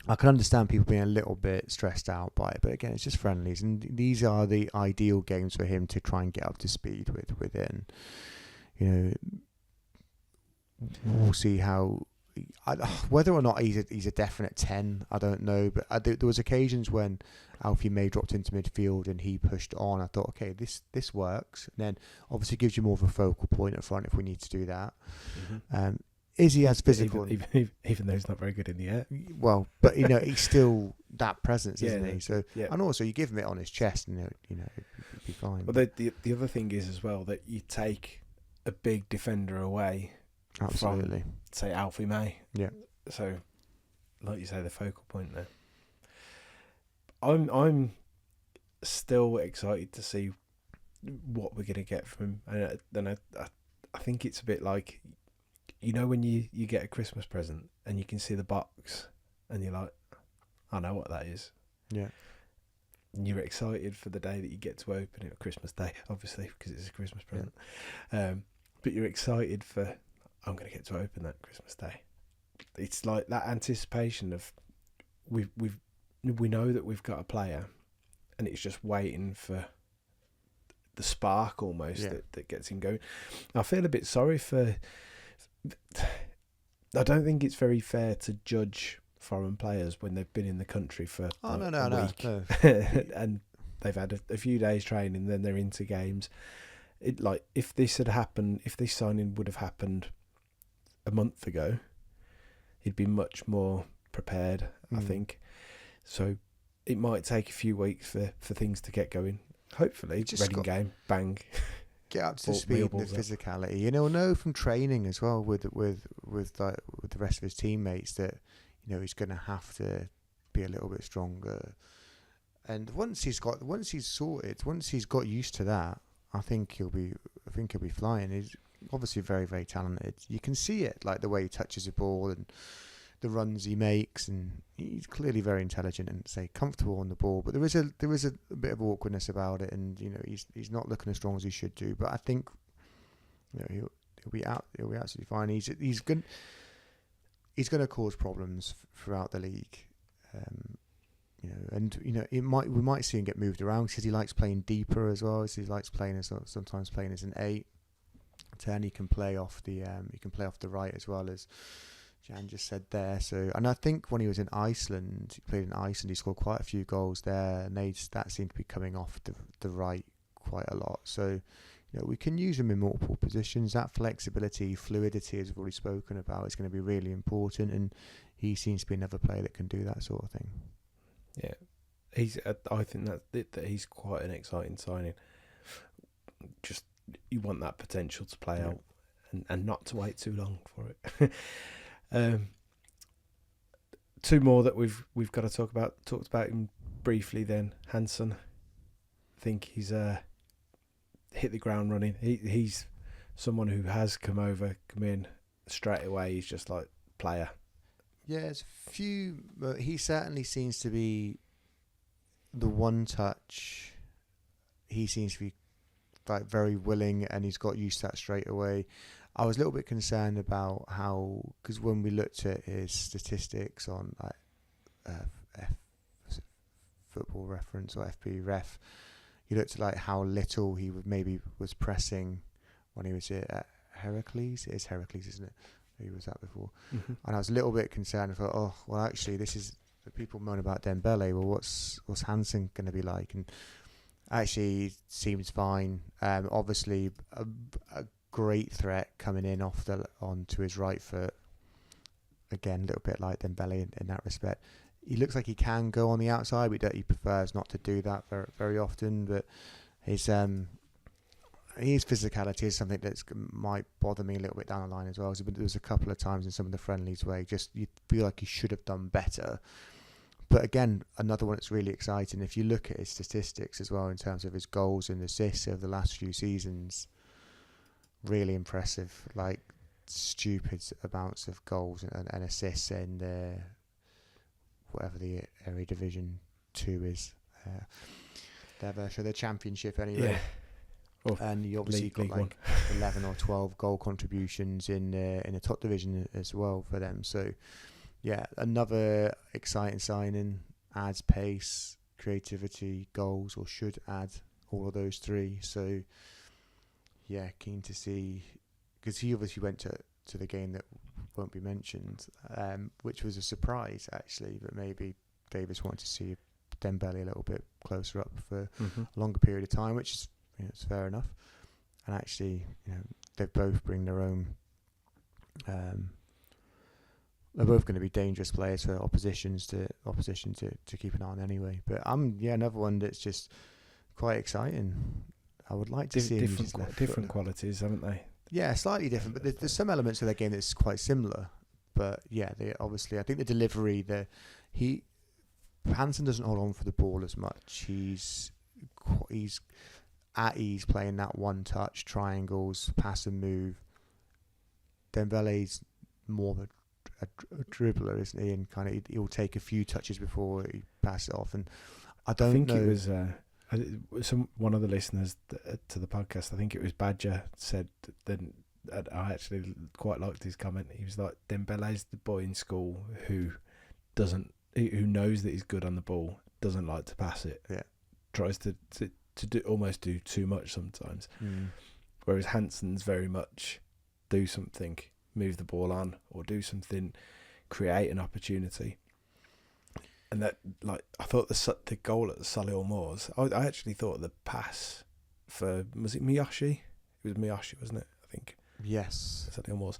I can understand people being a little bit stressed out by it, but again, it's just friendlies, and these are the ideal games for him to try and get up to speed with it. And you know, we'll see how. Whether or not he's a definite 10, I don't know. But there was occasions when Alfie May dropped into midfield and he pushed on. I thought, okay, this works. And then obviously gives you more of a focal point up front if we need to do that. Mm-hmm. Is he as physical? Even though he's not very good in the air. Well, but he's still that presence, isn't Yeah, he? So yeah. and also you give him it on his chest, and it'd be fine. Well, the other thing is as well that you take a big defender away. Absolutely. From, say, Alfie May. Yeah. So, like you say, the focal point there. I'm still excited to see what we're going to get from him. And I think it's a bit like, when you get a Christmas present and you can see the box and you're like, I know what that is. Yeah. And you're excited for the day that you get to open it, Christmas Day, obviously, because it's a Christmas present. Yeah. But you're excited for, I'm going to get to open that Christmas Day. It's like that anticipation of we know that we've got a player, and it's just waiting for the spark almost that gets him going. I feel a bit sorry for. I don't think it's very fair to judge foreign players when they've been in the country for a week. No. And they've had a few days training, then they're into games. If this had happened, if this signing would have happened a month ago, he'd be much more prepared, I think. So it might take a few weeks for things to get going. Hopefully, Reading game, bang. Get up to speed with the physicality. Know from training as well with the rest of his teammates that he's going to have to be a little bit stronger. And once he's got used to that, I think he'll be flying. He's obviously very, very talented. You can see it, like the way he touches the ball and the runs he makes, and he's clearly very intelligent and comfortable on the ball. But there is a bit of awkwardness about it, and he's not looking as strong as he should do. But I think he'll be absolutely fine. He's going to cause problems throughout the league. We might see him get moved around because he likes playing deeper as well. So he likes playing sometimes playing as an 8, 10. He can play off the right as well, as Jan just said there. So, and I think when he was in Iceland, he played in Iceland. He scored quite a few goals there, and that seemed to be coming off the right quite a lot. So, we can use him in multiple positions. That flexibility, fluidity, as we've already spoken about, is going to be really important. And he seems to be another player that can do that sort of thing. Yeah, I think that he's quite an exciting signing. Just you want that potential to play out, and not to wait too long for it. Two more that we've got to talk about. Talked about him briefly. Then Hansen, I think he's hit the ground running. He's someone who has come in straight away. He's just like player. Yeah, there's a few. But he certainly seems to be the one touch. He seems to be very willing, and he's got used to that straight away. I was a little bit concerned about because when we looked at his statistics on Football Reference or FP Ref, you looked at how little he was pressing when he was at Heracles. It is Heracles, isn't it? He was at before. Mm-hmm. And I was a little bit concerned. I thought, actually, this is the people moan about Dembele. Well, what's Hansen going to be like? And actually, he seems fine. Obviously, a great threat coming in onto his right foot. Again, a little bit like Dembele in that respect. He looks like he can go on the outside, but he prefers not to do that very, very often. But his physicality is something that might bother me a little bit down the line as well. So there was a couple of times in some of the friendlies where you feel like he should have done better. But again, another one that's really exciting. If you look at his statistics as well in terms of his goals and assists over the last few seasons, really impressive. Like stupid amounts of goals and assists in whatever the area Division 2 is. Their version of the Championship anyway. Yeah. And you obviously got 11 or 12 goal contributions in the top division as well for them. So, yeah, another exciting signing. Adds pace, creativity, goals, or should add all of those three. So, yeah, keen to see because he obviously went to the game that won't be mentioned, which was a surprise actually. But maybe Davis wanted to see Dembele a little bit closer up for a longer period of time, which is it's fair enough. And actually, they both bring their own. They're both going to be dangerous players for opposition to keep an eye on anyway. But another one that's just quite exciting. I would like to see different qualities, haven't they? Yeah, slightly different, but there's some elements of their game that's quite similar. But yeah, they obviously, I think the delivery, Hansen doesn't hold on for the ball as much. He's at ease playing that one touch triangles, pass and move. Dembele's more of a dribbler, isn't he? And kind of he'll take a few touches before he passes it off. And I think it was one of the listeners to the podcast. I think it was Badger said that. I actually quite liked his comment. He was like, Dembele's the boy in school who knows that he's good on the ball, doesn't like to pass it. Yeah, tries to almost do too much sometimes. Whereas Hansen's very much do something, move the ball on, or do something, create an opportunity. And that, I thought the goal at Solihull Moors, I actually thought the pass for, was it Miyoshi? It was Miyoshi, wasn't it? I think. Yes. Solihull Moors.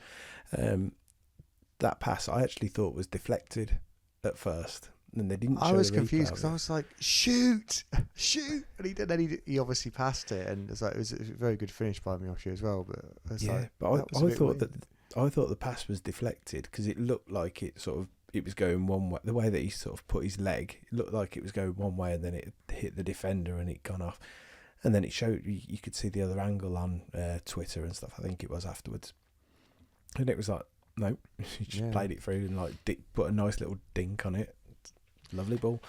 That pass I actually thought was deflected at first. And they didn't. I was confused because I was like, shoot, and he did. Then he obviously passed it, and it was a very good finish by Miyoshi as well. But I thought the pass was deflected because it looked like it was going one way. The way that he sort of put his leg, it looked like it was going one way, and then it hit the defender and it gone off. And then it showed you could see the other angle on Twitter and stuff. I think it was afterwards, and it was like, no, he just played it through and put a nice little dink on it. Lovely ball.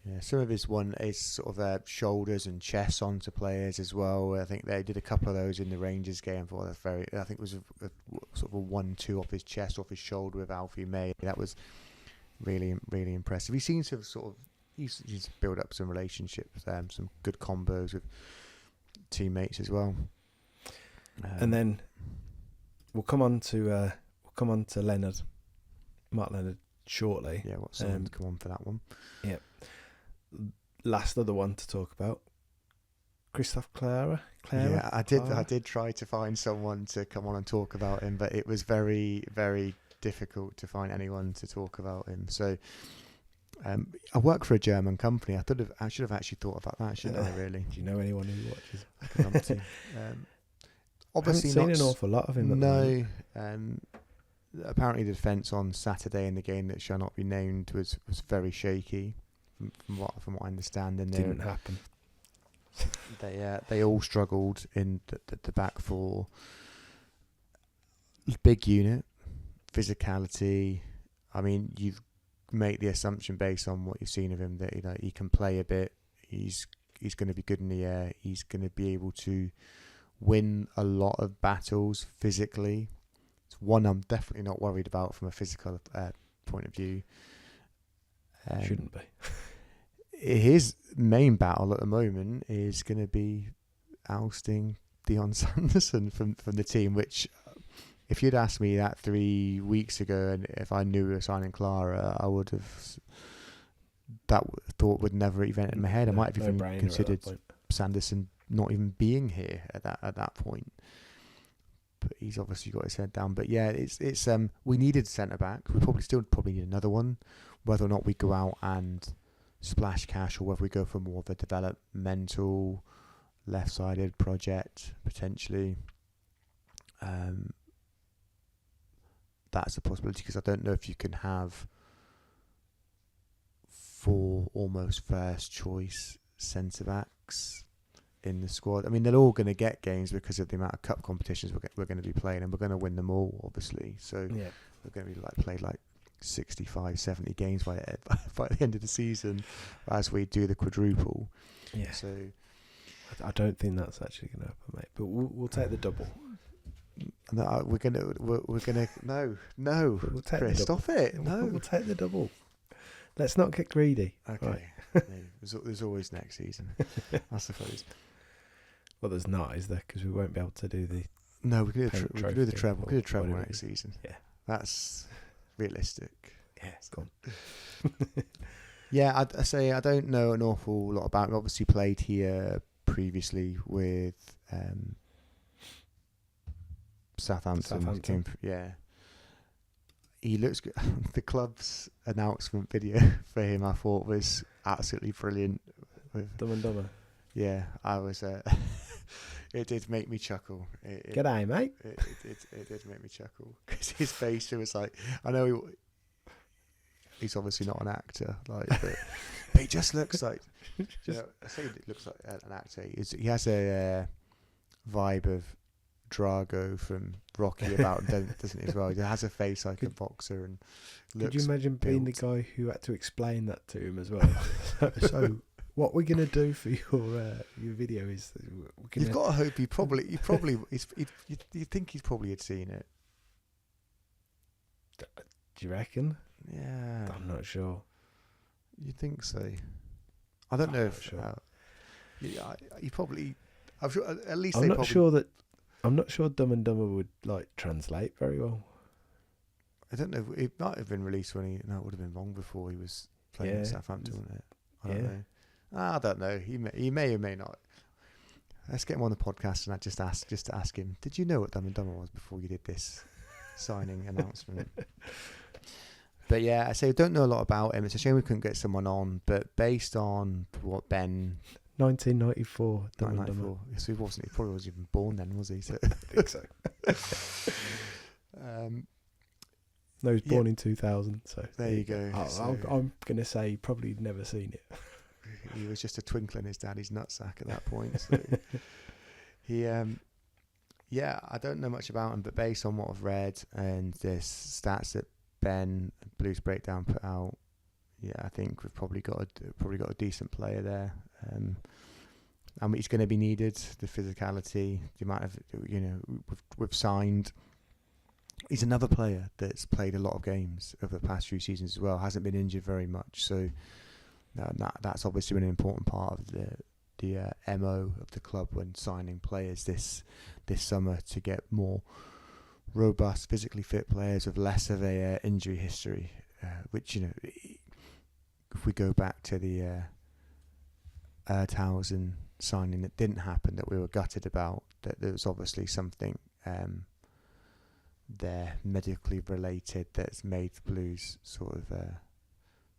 Yeah, some of his one is sort of shoulders and chest onto players as well. I think they did a couple of those in the Rangers game. I think it was a sort of a 1-2 off his chest, off his shoulder with Alfie May. That was really, really impressive. He seems to have he's built up some relationships, some good combos with teammates as well. And then we'll come on to Leonard, Mark Leonard, shortly. Yeah, what's someone to come on for that one? Yeah. Last other one to talk about, Christophe Clara. Yeah, I did try to find someone to come on and talk about him, but it was very, very difficult to find anyone to talk about him. So I work for a German company. I should have actually thought about that, shouldn't I? Really? Do you know anyone who watches? Obviously, I haven't seen an awful lot of him. No. Apparently, the defence on Saturday in the game that shall not be named was very shaky, from what I understand. And didn't happen. They all struggled in the back four. Big unit, physicality. I mean, you make the assumption based on what you've seen of him that he can play a bit. He's going to be good in the air. He's going to be able to win a lot of battles physically. It's one I'm definitely not worried about from a physical point of view. Shouldn't be. His main battle at the moment is going to be ousting Dion Sanderson from the team, which if you'd asked me that 3 weeks ago and if I knew we were signing Clara, I would have... That thought would never even enter my head. I might have even considered Sanderson not even being here at that point. But he's obviously got his head down. But yeah, it's we needed centre back. We probably need another one. Whether or not we go out and splash cash, or whether we go for more of a developmental left-sided project potentially. That's a possibility, because I don't know if you can have 4 almost first choice centre backs in the squad. I mean, they're all going to get games because of the amount of cup competitions we're going to be playing, and we're going to win them all, obviously. So we're going to be played 65, 70 games by the end of the season as we do the quadruple. Yeah. So I don't think that's actually going to happen, mate. But we'll take the double. No, we're gonna no. We'll take Chris, the double. stop it. No, we'll take the double. Let's not get greedy. Okay. Right. There's always next season, I suppose. Well, there's not, is there? Because we won't be able to do the No, we could do the treble. We could do the treble whatever. next season. Yeah. That's realistic. Yeah, go on. Yeah, I say I don't know an awful lot about him. Obviously played here previously with Southampton. Yeah. He looks good. The club's announcement video for him, I thought, was absolutely brilliant. Dumb and Dumber. Yeah, I was. It did make me chuckle. G'day, mate. It did make me chuckle because his face, it was like, I know he's obviously not an actor, like, but he just looks like. You know, I say he looks like an actor. He has a vibe of Drago from Rocky about him, doesn't he, as well? He has a face like a boxer and. Could you imagine being the guy who had to explain that to him as well? So what we're gonna do for your video is you've got to hope you think he's probably had seen it. Do you reckon? Yeah, I'm not sure. You think so? I don't know if. Sure. You probably. I'm sure. At least I'm not sure Dumb and Dumber would like translate very well. I don't know. It might have been released when it would have been long before he was playing at Southampton, wouldn't it? I don't know. I don't know. He may or may not. Let's get him on the podcast and I just to ask him. Did you know what Dumb and Dumber was before you did this signing announcement? But yeah, I say I don't know a lot about him. It's a shame we couldn't get someone on. But based on what Ben 1994, Dumb and Dumber. 1994. Yes, he wasn't. He probably wasn't even born then, was he? So I think so. No, he was born in 2000. So there you go. I'm gonna say probably never seen it. He was just a twinkle in his daddy's nutsack at that point. So he, I don't know much about him, but based on what I've read and the stats that Ben Blues Breakdown put out, I think we've probably got a decent player there. And he's going to be needed. The physicality, the amount of we've signed. He's another player that's played a lot of games over the past few seasons as well. Hasn't been injured very much, so that's obviously been an important part of the MO of the club when signing players this summer to get more robust, physically fit players with less of a injury history. Which if we go back to the Erdhausen signing that didn't happen, that we were gutted about, that there was obviously something there medically related that's made the Blues sort of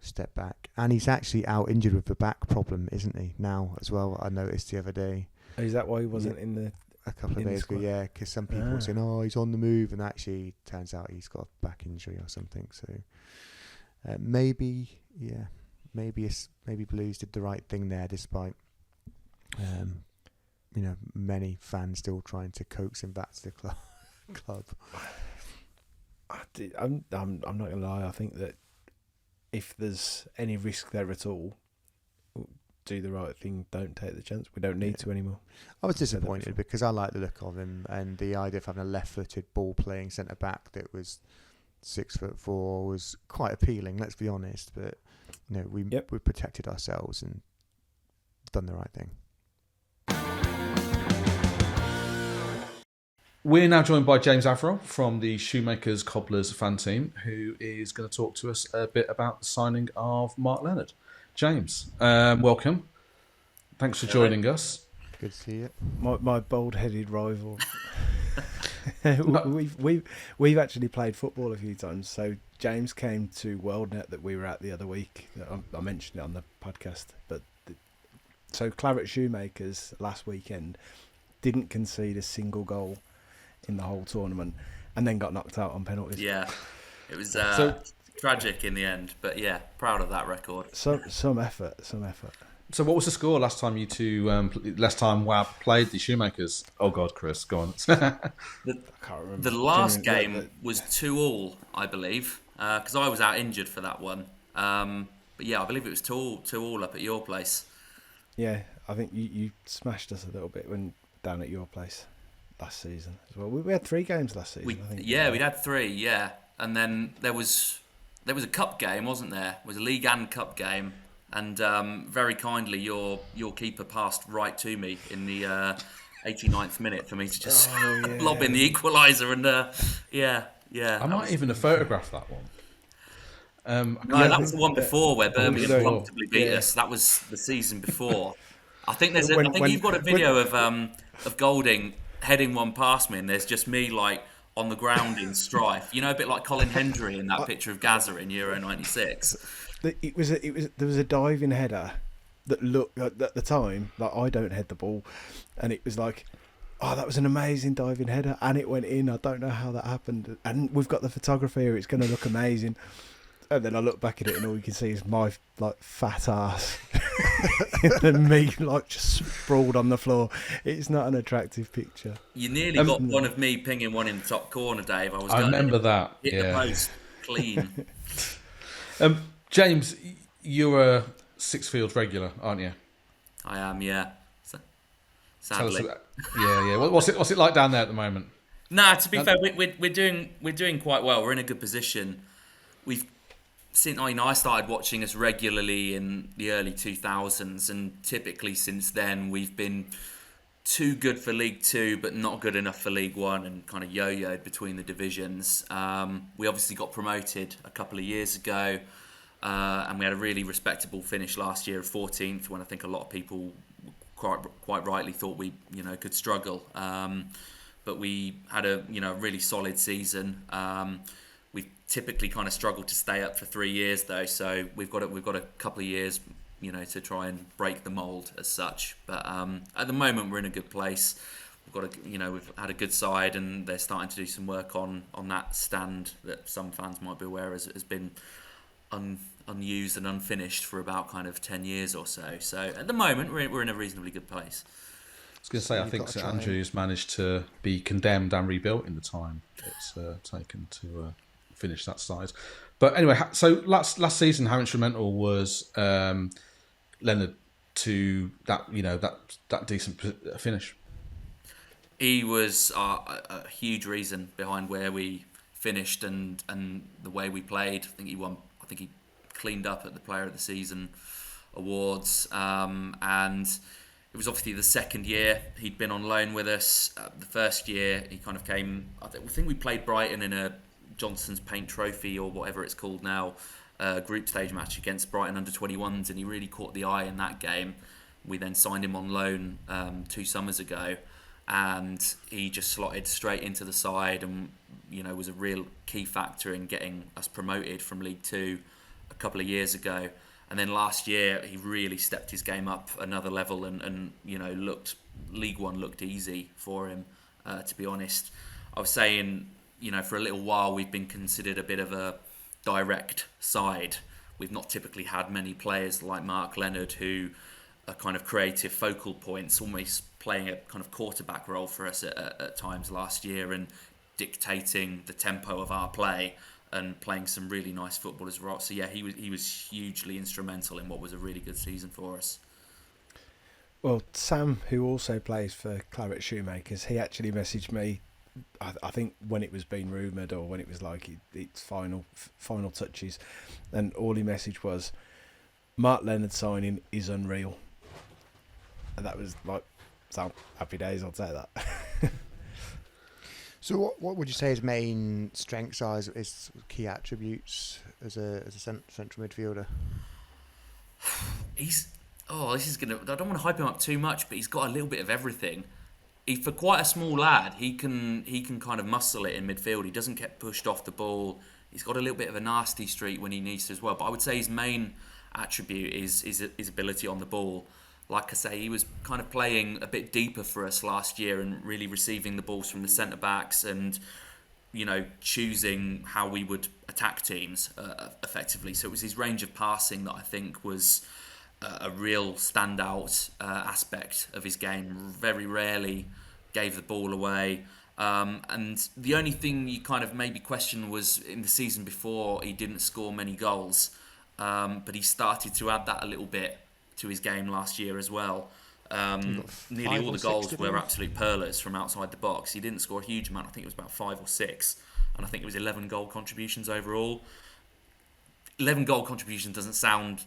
step back. And he's actually out injured with the back problem, isn't he, now as well? I noticed the other day. Is that why he wasn't in the a couple of days ago? Yeah, because some people were saying, oh, he's on the move, and actually turns out he's got a back injury or something. So maybe Blues did the right thing there, despite many fans still trying to coax him back to the club. I'm not gonna lie. I think that if there's any risk there at all, do the right thing. Don't take the chance. We don't need to anymore. I was disappointed because I like the look of him and the idea of having a left-footed ball-playing centre back that was 6'4" was quite appealing. Let's be honest, but we protected ourselves and done the right thing. We're now joined by James Averill from the Shoemakers Cobblers fan team, who is going to talk to us a bit about the signing of Mark Leonard. James, welcome. Thanks for joining us. Good to see you. My bald-headed rival. We've actually played football a few times. So James came to WorldNet that we were at the other week. I mentioned it on the podcast. So Claret Shoemakers last weekend didn't concede a single goal in the whole tournament, and then got knocked out on penalties. Yeah, it was tragic in the end, but yeah, proud of that record. Some effort. So what was the score last time you two, last time WAB played the Shoemakers? Oh God, Chris, go on. I can't remember. The last game was 2-2, I believe, because I was out injured for that one. But yeah, I believe it was 2-2 up at your place. Yeah, I think you smashed us a little bit when down at your place last season as well. We had 3 games last season. We'd had 3, yeah. And then there was a cup game, wasn't there? It was a league and cup game. And very kindly, your keeper passed right to me in the 89th minute for me to just lob in the equaliser, and I might even have photographed that one. No, that was the one before where Birmingham before. comfortably beat us. That was the season before. I think I When- think when- you've got a video of Golding heading one past me, and there's just me like on the ground in strife. You know, a bit like Colin Hendry in that picture of Gaza in Euro '96. There was a diving header that looked at the time like I don't head the ball, and it was like, oh, that was an amazing diving header, and it went in. I don't know how that happened, and we've got the photography here. It's going to look amazing. And then I look back at it, and all you can see is my like fat ass, and me like just sprawled on the floor. It's not an attractive picture. You nearly got one of me pinging one in the top corner, Dave. I remember that. Hit the post clean. James, you're a Sixfields regular, aren't you? I am, yeah. Tell us Sadly. about, yeah. What's it like down there at the moment? Nah, to be fair, we're doing quite well. We're in a good position. I started watching us regularly in the early 2000s, and typically since then we've been too good for League Two, but not good enough for League One, and kind of yo-yoed between the divisions. We obviously got promoted a couple of years ago, and we had a really respectable finish last year of 14th, when I think a lot of people quite rightly thought we could struggle. But we had a really solid season. We've typically kind of struggled to stay up for 3 years though, so we've got a couple of years to try and break the mould as such. But at the moment we're in a good place. We've had a good side, and they're starting to do some work on that stand that some fans might be aware has been unused and unfinished for about kind of 10 years or so. So at the moment we're in a reasonably good place. I was going to say, I think St Andrews managed to be condemned and rebuilt in the time it's taken to finish that size. But anyway, so last season, how instrumental was Leonard to that decent finish? He was a huge reason behind where we finished and the way we played. I think he won. I think he cleaned up at the Player of the Season awards, and it was obviously the second year he'd been on loan with us. The first year he kind of came. I think we played Brighton in a Johnson's Paint Trophy or whatever it's called now, group stage match against Brighton under-21s, and he really caught the eye in that game. We then signed him on loan 2 summers ago, and he just slotted straight into the side, and was a real key factor in getting us promoted from League Two a couple of years ago. And then last year he really stepped his game up another level, and looked League One looked easy for him. To be honest, I was saying, for a little while we've been considered a bit of a direct side. We've not typically had many players like Mark Leonard who are kind of creative focal points, almost playing a kind of quarterback role for us at times last year, and dictating the tempo of our play and playing some really nice football as well. So yeah, he was hugely instrumental in what was a really good season for us. Well, Sam, who also plays for Claret Shoemakers, he actually messaged me, I think when it was being rumoured, or when it was like its final touches, and all he messaged was, Mark Leonard signing is unreal. And that was like, so happy days, I'll say that. So what would you say his main strengths are, his key attributes as a central midfielder? This is gonna. I don't want to hype him up too much, but he's got a little bit of everything. For quite a small lad, he can kind of muscle it in midfield. He doesn't get pushed off the ball. He's got a little bit of a nasty streak when he needs to as well. But I would say his main attribute is his ability on the ball. Like I say, he was kind of playing a bit deeper for us last year and really receiving the balls from the centre backs and choosing how we would attack teams effectively. So it was his range of passing that I think was a real standout aspect of his game. Very rarely gave the ball away. And the only thing you kind of maybe question was in the season before, he didn't score many goals. But he started to add that a little bit to his game last year as well. Nearly all the goals were absolute pearlers from outside the box. He didn't score a huge amount. I think it was about 5 or 6. And I think it was 11 goal contributions overall. 11 goal contributions doesn't sound,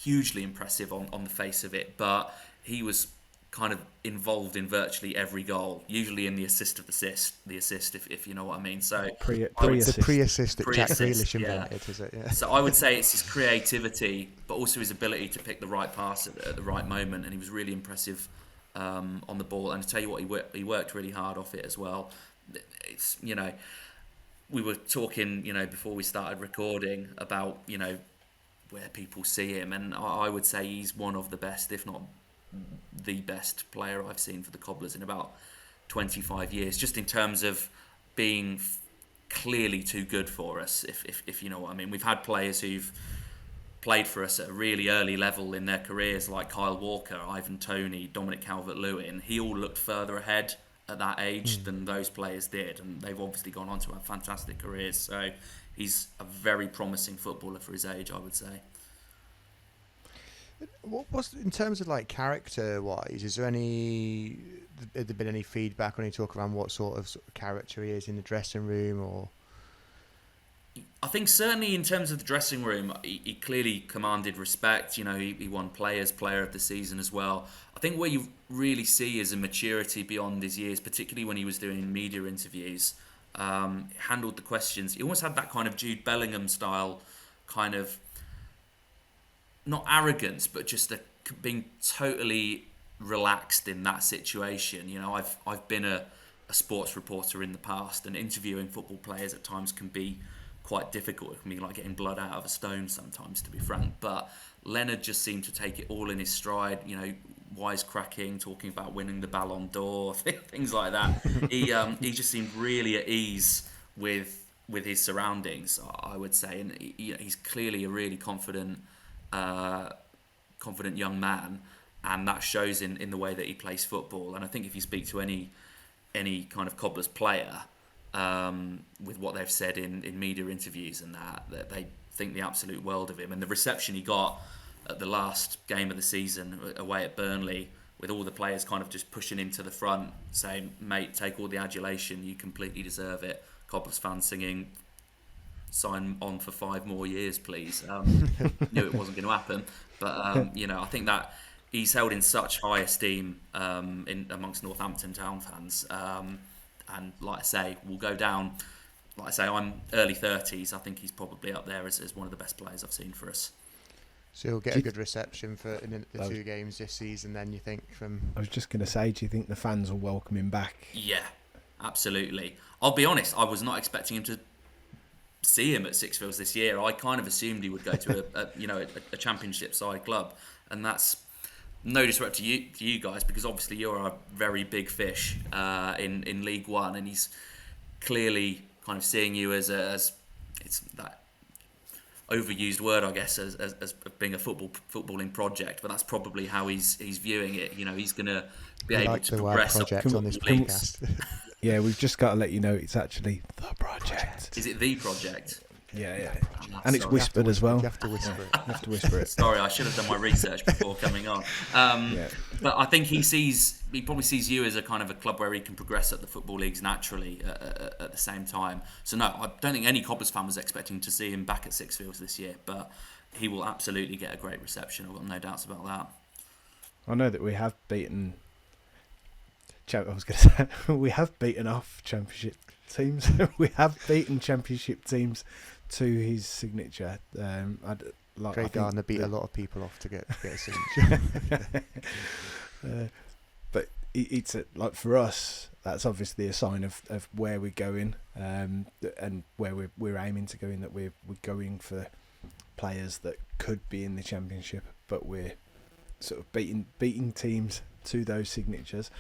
hugely impressive on the face of it, but he was kind of involved in virtually every goal, usually in the assist of the assist, if you know what I mean. So The Pre-assist. pre-assist that Jack Pre-assist, Grealish yeah. invented, is it? Yeah. So I would say it's his creativity, but also his ability to pick the right pass at the right moment, and he was really impressive on the ball. And to tell you what, he worked really hard off it as well. It's, you know, we were talking, you know, before we started recording about, you know, where people see him, and I would say he's one of the best, if not the best player I've seen for the Cobblers in about 25 years, just in terms of being clearly too good for us, if you know what I mean. We've had players who've played for us at a really early level in their careers, like Kyle Walker, Ivan Toney, Dominic Calvert-Lewin. He all looked further ahead at that age than those players did, and they've obviously gone on to have fantastic careers. So he's a very promising footballer for his age, I would say. What was, in terms of like character wise, has there been any feedback or any talk around what sort of character he is in the dressing room? Or I think certainly in terms of the dressing room, he clearly commanded respect. You know, he won Player of the Season as well. I think where you really see is a maturity beyond his years, particularly when he was doing media interviews. Handled the questions. He almost had that kind of Jude Bellingham style, kind of not arrogance, but just being totally relaxed in that situation. You know, I've been a sports reporter in the past, and interviewing football players at times can be quite difficult. It can be like getting blood out of a stone sometimes, to be frank. But Leonard just seemed to take it all in his stride. You know, wisecracking, talking about winning the Ballon d'Or, things like that. He just seemed really at ease with his surroundings, I would say, and he's clearly a really confident young man, and that shows in the way that he plays football. And I think if you speak to any kind of Cobblers player, with what they've said in media interviews and that they think the absolute world of him, and the reception he got at the last game of the season away at Burnley, with all the players kind of just pushing him to the front, saying, "Mate, take all the adulation, you completely deserve it." Cobblers fans singing, "Sign on for 5 more years, please." Knew it wasn't going to happen, but you know, I think that he's held in such high esteem amongst Northampton Town fans, and like I say, will go down. Like I say, I'm early 30s. I think he's probably up there as one of the best players I've seen for us. so he'll get a good reception in the 2 games this season. Then you think from? I was just going to say, do you think the fans will welcome him back? Yeah, absolutely. I'll be honest, I was not expecting him to see him at Sixfields this year. I kind of assumed he would go to a championship side club, and that's no disrespect to you guys, because obviously you're a very big fish in League One, and he's clearly kind of seeing you as it's that overused word, I guess, as being a footballing project, but that's probably how he's viewing it. You know, he's going to be able to progress project on this podcast. Yeah, we've just got to let you know it's actually the project. Is it the project? Yeah. And it's whispered as well. You have to whisper it. You have to whisper it. Sorry, I should have done my research before coming on. But I think he probably sees you as a kind of a club where he can progress at the football leagues naturally at the same time. So no, I don't think any Cobblers fan was expecting to see him back at Sixfields this year, but he will absolutely get a great reception. I've got no doubts about that. I know that we have beaten. We have beaten off championship teams. We have beaten championship teams to his signature. Craig Gardner beat a lot of people off to get a signature. But it's like, for us, that's obviously a sign of where we're going, and where we're aiming to go in. That we're going for players that could be in the championship, but we're sort of beating teams to those signatures.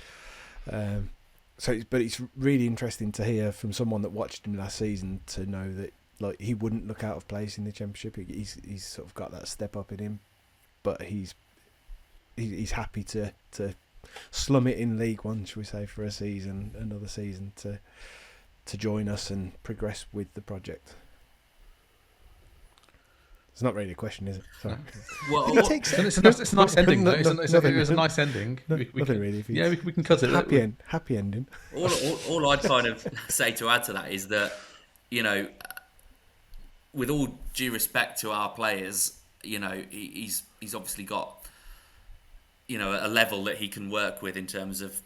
But it's really interesting to hear from someone that watched him last season to know that, like, he wouldn't look out of place in the championship. He's sort of got that step up in him, but he's happy to slum it in League One, shall we say, for another season to join us and progress with the project. It's not really a question, is it? Sorry. Well, it's a nice ending. It was a nice ending. Nothing really. We can cut it. Happy ending. All I'd kind of say to add to that is that, you know, with all due respect to our players, you know, he's obviously got a level that he can work with in terms of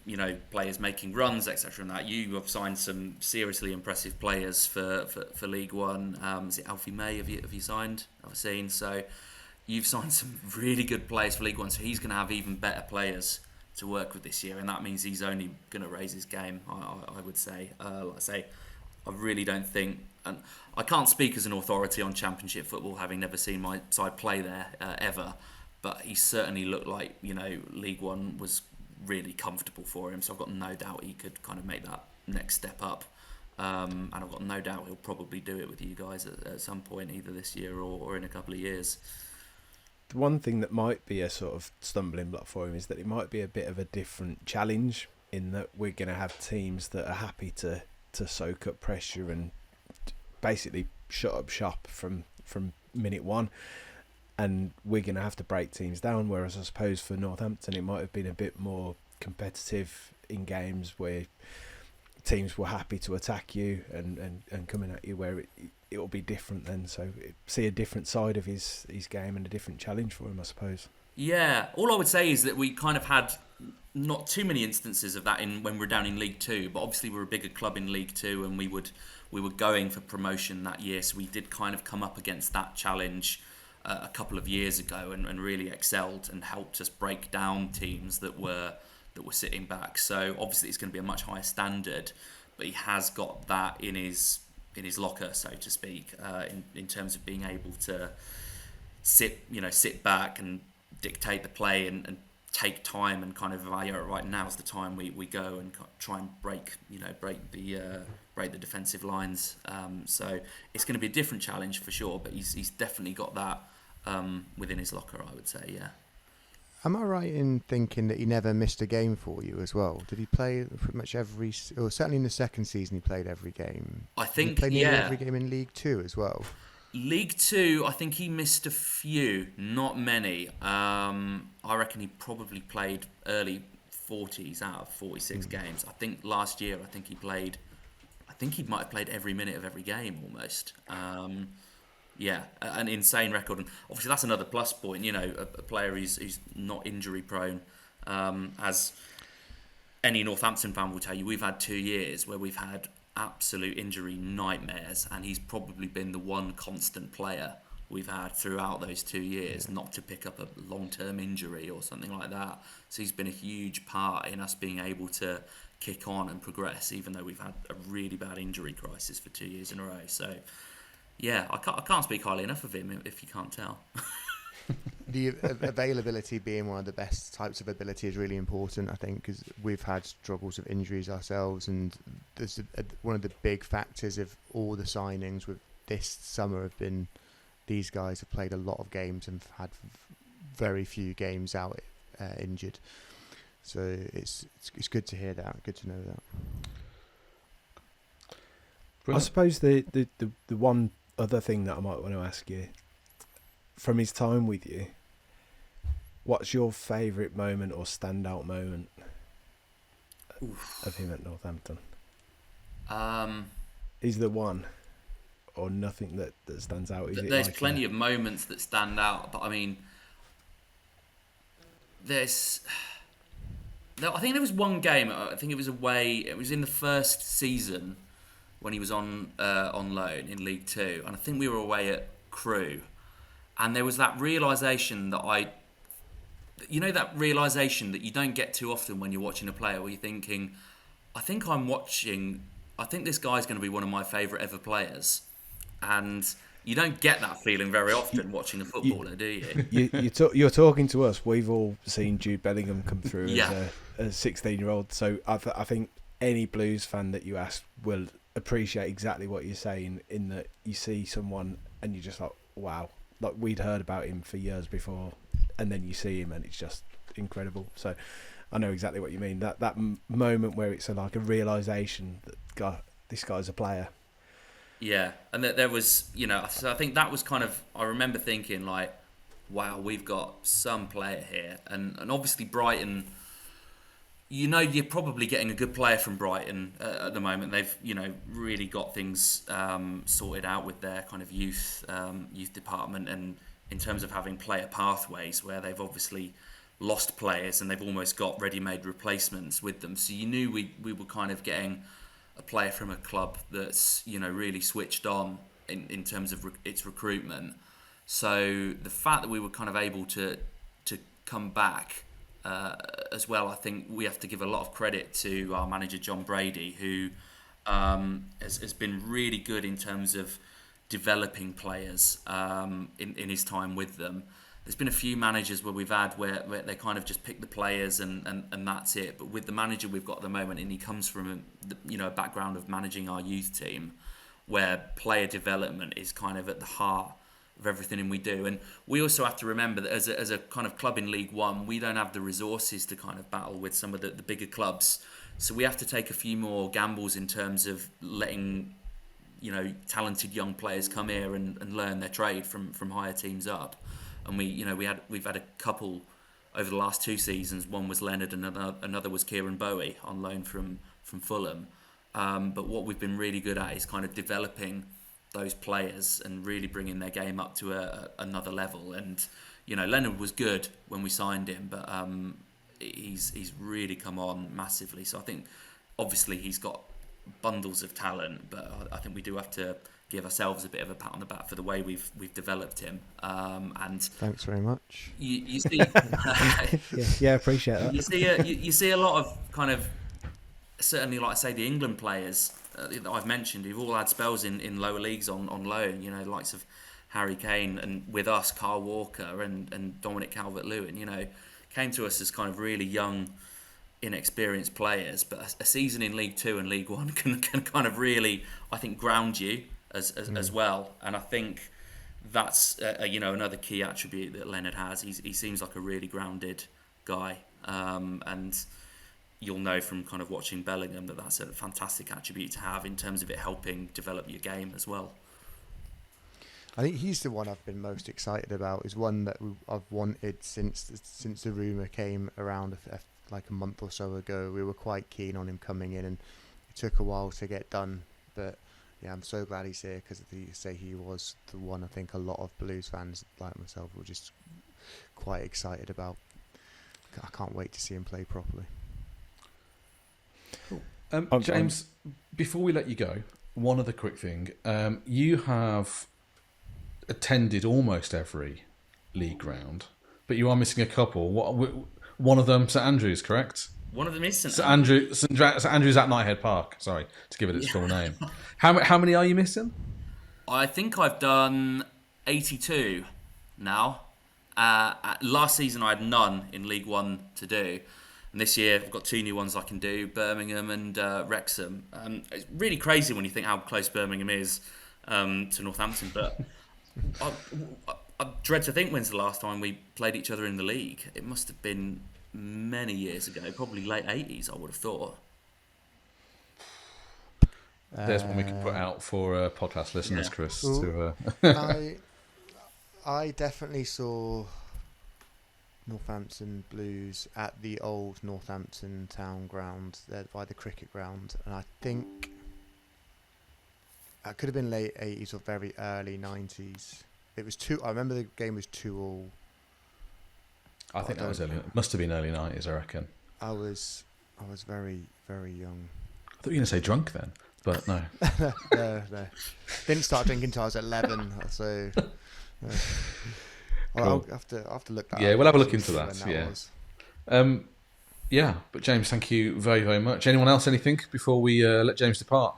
players making runs, etc. And that you have signed some seriously impressive players for League One. Is it Alfie May? Have you signed? I've seen. So you've signed some really good players for League One. So he's going to have even better players to work with this year, and that means he's only going to raise his game. I would say. Like I say, I really don't think, and I can't speak as an authority on Championship football, having never seen my side play there ever. But he certainly looked like, League One was really comfortable for him. So I've got no doubt he could kind of make that next step up. And I've got no doubt he'll probably do it with you guys at some point, either this year or in a couple of years. The one thing that might be a sort of stumbling block for him is that it might be a bit of a different challenge, in that we're going to have teams that are happy to soak up pressure and basically shut up shop from minute one. And we're going to have to break teams down, whereas I suppose for Northampton it might have been a bit more competitive in games where teams were happy to attack you and coming at you, where it'll be different then. So see a different side of his game and a different challenge for him, I suppose. Yeah, all I would say is that we kind of had not too many instances of that when we're down in League Two, but obviously we're a bigger club in League Two, and we were going for promotion that year, so we did kind of come up against that challenge a couple of years ago and really excelled and helped us break down teams that were sitting back. So obviously it's going to be a much higher standard, but he has got that in his locker, so to speak, in terms of being able to sit back and dictate the play and take time and kind of evaluate. Right, now's the time we go and try and break the defensive lines. So it's going to be a different challenge for sure, but he's definitely got that within his locker, I would say. Yeah. Am I right in thinking that he never missed a game for you as well? Did he play pretty much every, or certainly in the second season he played every game? I think, he played nearly every game in League Two as well. League Two, I think he missed a few, not many. I reckon he probably played early 40s out of 46 games. I think last year, I think he might have played every minute of every game almost. Yeah, an insane record, and obviously that's another plus point. A player who's not injury prone, as any Northampton fan will tell you. We've had 2 years where we've had absolute injury nightmares, and he's probably been the one constant player we've had throughout those 2 years, not to pick up a long-term injury or something like that. So he's been a huge part in us being able to kick on and progress, even though we've had a really bad injury crisis for 2 years in a row. So yeah, I can't speak highly enough of him, if you can't tell. The availability being one of the best types of ability is really important, I think, because we've had struggles with injuries ourselves, and there's one of the big factors of all the signings with this summer have been these guys have played a lot of games and had very few games out injured. So it's good to hear that, good to know that. Brilliant. I suppose the one other thing that I might want to ask you, from his time with you, what's your favourite moment or standout moment of him at Northampton? Is there one or nothing that stands out? There's plenty of moments that stand out, but I mean, I think there was one game, I think it was away, it was in the first season when he was on loan in League Two, and I think we were away at Crewe, and there was that realisation that that realisation that you don't get too often when you're watching a player, where you're thinking, I think this guy's going to be one of my favourite ever players, and you don't get that feeling very often watching a footballer, do you? You're talking to us. We've all seen Jude Bellingham come through as a 16-year-old, so I think any Blues fan that you ask will appreciate exactly what you're saying, in that you see someone and you're just like, wow, like we'd heard about him for years before, and then you see him and it's just incredible. So I know exactly what you mean, that moment where it's like a realisation that, God, this guy's a player. Yeah, and that there was, so I think that was kind of, I remember thinking like, wow, we've got some player here, and obviously Brighton, you're probably getting a good player from Brighton at the moment. They've, really got things sorted out with their kind of youth department, and in terms of having player pathways, where they've obviously lost players and they've almost got ready-made replacements with them. So you knew we were kind of getting a player from a club that's, you know, really switched on in terms of its recruitment. So the fact that we were kind of able to come back as well, I think we have to give a lot of credit to our manager John Brady, who has been really good in terms of developing players in his time with them. There's been a few managers where we've had where they kind of just pick the players and that's it. But with the manager we've got at the moment, and he comes from a background of managing our youth team, where player development is kind of at the heart of everything we do. And we also have to remember that as a kind of club in League One, we don't have the resources to kind of battle with some of the bigger clubs. So we have to take a few more gambles in terms of letting, you know, talented young players come here and learn their trade from higher teams up. And we've had a couple over the last 2 seasons. One was Leonard, and another was Kieran Bowie on loan from Fulham. But what we've been really good at is kind of developing those players and really bringing their game up to another level. And you know, Leonard was good when we signed him, but he's really come on massively. So I think obviously he's got bundles of talent, but I think we do have to give ourselves a bit of a pat on the back for the way we've developed him. And thanks very much. You see, yeah, appreciate that. You see a lot of kind of, certainly, like I say, the England players that I've mentioned, who've all had spells in lower leagues on loan. You know, the likes of Harry Kane, and with us, Kyle Walker and Dominic Calvert-Lewin. You know, came to us as kind of really young, inexperienced players. But a season in League Two and League One can kind of really, I think, ground you as well. And I think that's another key attribute that Leonard has. He seems like a really grounded guy, and you'll know from kind of watching Bellingham that that's a fantastic attribute to have in terms of it helping develop your game as well. I think he's the one I've been most excited about. Is one that I've wanted since the rumour came around like a month or so ago. We were quite keen on him coming in, and it took a while to get done. But yeah, I'm so glad he's here, because he was the one I think a lot of Blues fans like myself were just quite excited about. I can't wait to see him play properly. James, before we let you go, one other quick thing. You have attended almost every league round, but you are missing a couple. One of them, St Andrews, correct? One of them is St Andrews at Knighthead Park. Sorry, to give it its full name. How many are you missing? I think I've done 82 now. Last season I had none in League One to do. And this year I've got 2 new ones I can do, Birmingham and Wrexham. It's really crazy when you think how close Birmingham is to Northampton. But I dread to think when's the last time we played each other in the league. It must have been many years ago, probably late 80s, I would have thought. There's one we can put out for podcast listeners, yeah. Chris. Well, I definitely saw Northampton Blues at the old Northampton town ground there by the cricket ground, and I think it could have been late 80s or very early 90s. It was I remember the game was 2-2. I think that was early. It must have been early 90s, I reckon. I was very, very young. I thought you were going to say drunk then, but no. No. Didn't start drinking until I was 11, so Cool. I'll have to look that up. Yeah, we'll have a look into that. Yeah. But James, thank you very, very much. Anyone else anything before we let James depart?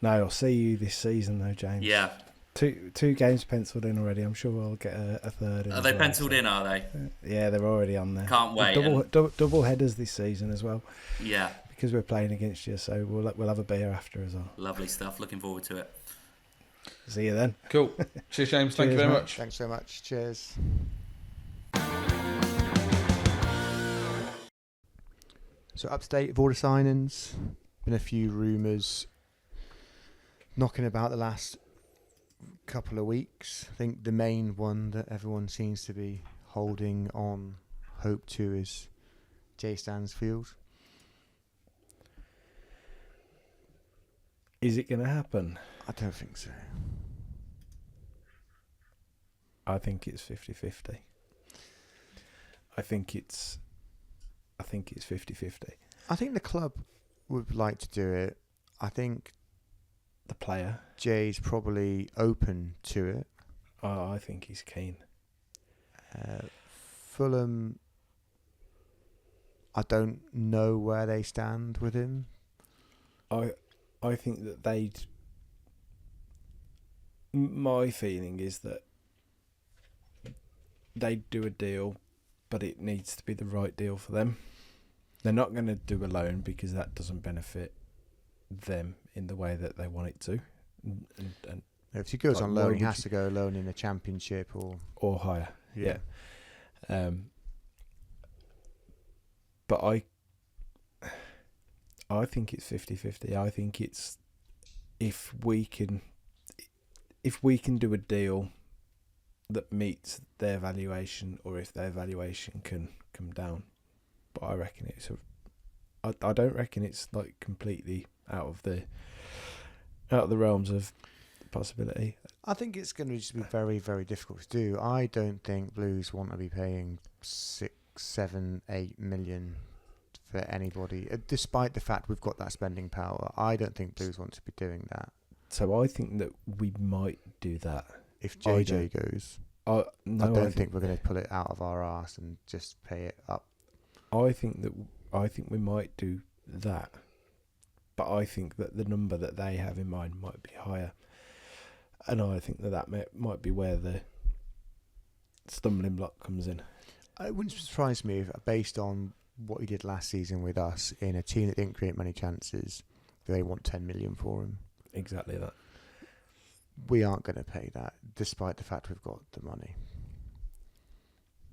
No, I'll see you this season though, James. Yeah. Two games penciled in already. I'm sure we'll get a third in. Are they penciled in, are they? Yeah, they're already on there. Can't wait. Double headers this season as well. Yeah. Because we're playing against you, so we'll have a beer after as well. Lovely stuff. Looking forward to it. See you then. Cool. Cheers, James. Thank you very much. Thanks so much. Cheers. So up to date with all the signings. Been a few rumours knocking about the last couple of weeks. I think the main one that everyone seems to be holding on hope to is Jay Stansfield. Is it going to happen? I don't think so. I think it's 50-50. I think it's 50-50. I think the club would like to do it. I think The player, Jay's probably open to it. I think he's keen. Fulham, I don't know where they stand with him. I think that my feeling is that they'd do a deal, but it needs to be the right deal for them. They're not going to do a loan because that doesn't benefit them in the way that they want it to. And If he goes Like, on why loan, he would has you- to go loan in the Championship or higher. yeah. But I think it's 50-50. I think it's if we can do a deal that meets their valuation, or if their valuation can come down. But I reckon I don't reckon it's like completely out of the realms of possibility. I think it's going to just be very, very difficult to do. I don't think Blues want to be paying 6, 7, 8 million for anybody, despite the fact we've got that spending power. I don't think Blues want to be doing that. So I think that we might do that. If I JJ goes, No, I don't think we're going to pull it out of our arse and just pay it up. I think we might do that, but I think that the number that they have in mind might be higher, and I think that might be where the stumbling block comes in. It wouldn't surprise me if, based on what he did last season with us in a team that didn't create many chances, they want 10 million for him. Exactly that. We aren't going to pay that, despite the fact we've got the money.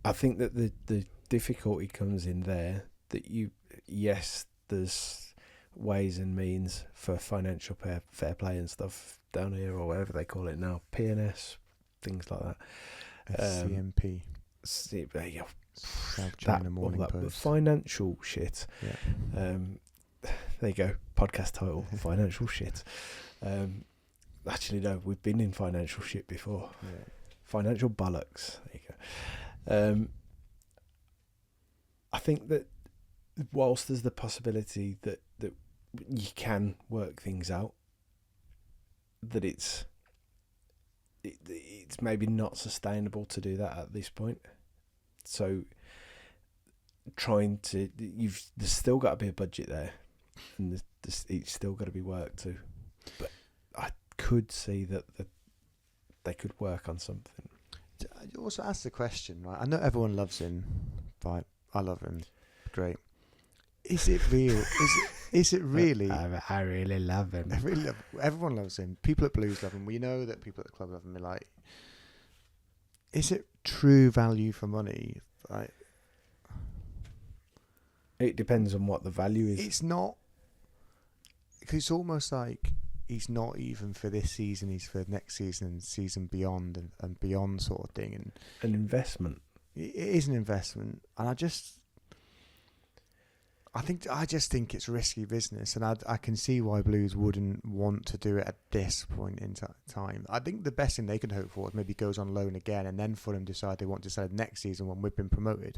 I think that the difficulty comes in there that there's ways and means for financial fair play and stuff down here, or whatever they call it now, PNS, things like that. CMP. There you go. South China Morning But Post. financial shit. Yeah. There you go. Podcast title: Financial shit. Actually, no, we've been in financial shit before. Yeah. Financial bollocks. There you go. I think that whilst there's the possibility that you can work things out, that it's maybe not sustainable to do that at this point. So there's still got to be a budget there, and it's still got to be worked to. But I could see that they could work on something. You also ask the question, right? I know everyone loves him, but I love him. Great. Is it real? Is it really? I really love him. Everyone loves him. People at Blues love him. We know that people at the club love him. Like, is it true value for money? Like, It depends on what the value is. it's not. Because it's almost like he's not even for this season. He's for next season and season beyond and beyond sort of thing. And An investment. it is an investment. And I just think it's risky business, and I can see why Blues wouldn't want to do it at this point in time. I think the best thing they could hope for is maybe goes on loan again, and then Fulham decide they want to sell it next season when we have been promoted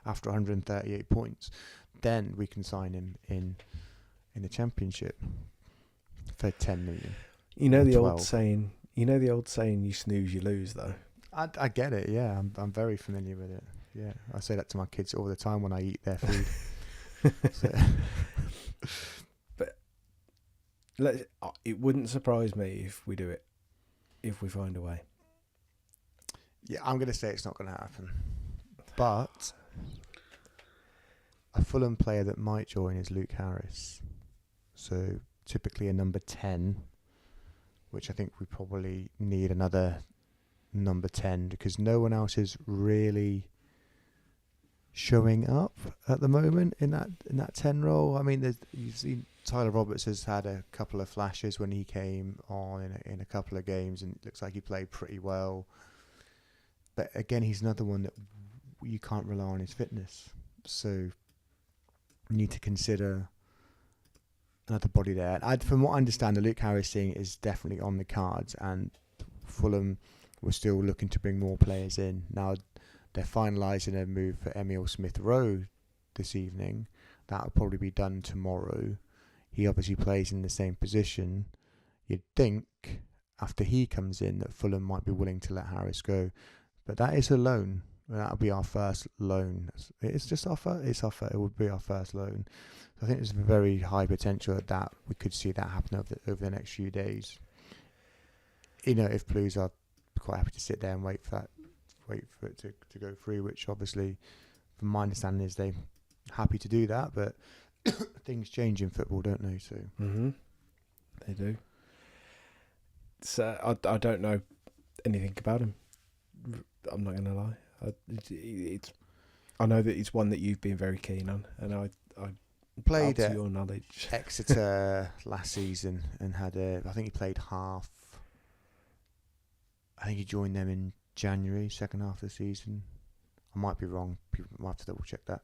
after 138 points. Then we can sign him in the Championship for 10 million. You know the 12. old saying. You snooze, you lose. Though. I get it. Yeah, I'm very familiar with it. Yeah, I say that to my kids all the time when I eat their food. But it wouldn't surprise me if we do it, if we find a way. Yeah, I'm going to say it's not going to happen. But a Fulham player that might join is Luke Harris. So typically a number 10, which I think we probably need another number 10 because no one else is really showing up at the moment in that 10 role. I mean, you've seen Tyler Roberts has had a couple of flashes when he came on in a couple of games, and it looks like he played pretty well. But again, he's another one that you can't rely on his fitness. So you need to consider another body there. From what I understand, the Luke Harris thing is definitely on the cards, and Fulham were still looking to bring more players in. Now, they're finalising a move for Emile Smith-Rowe this evening. That will probably be done tomorrow. He obviously plays in the same position. You'd think after he comes in that Fulham might be willing to let Harris go, but that is a loan. That'll be our first loan. It's just our first. It would be our first loan. So I think there's a very high potential that we could see that happen over the next few days. If Blues are quite happy to sit there and wait for it to go through, which obviously, from my understanding, is they're happy to do that. But things change in football, don't they? So they do. So I don't know anything about him. I'm not going to lie. I know that it's one that you've been very keen on, and I played to your knowledge. Exeter last season and I think he played half. I think he joined them in January, second half of the season. I might be wrong. People might have to double check that.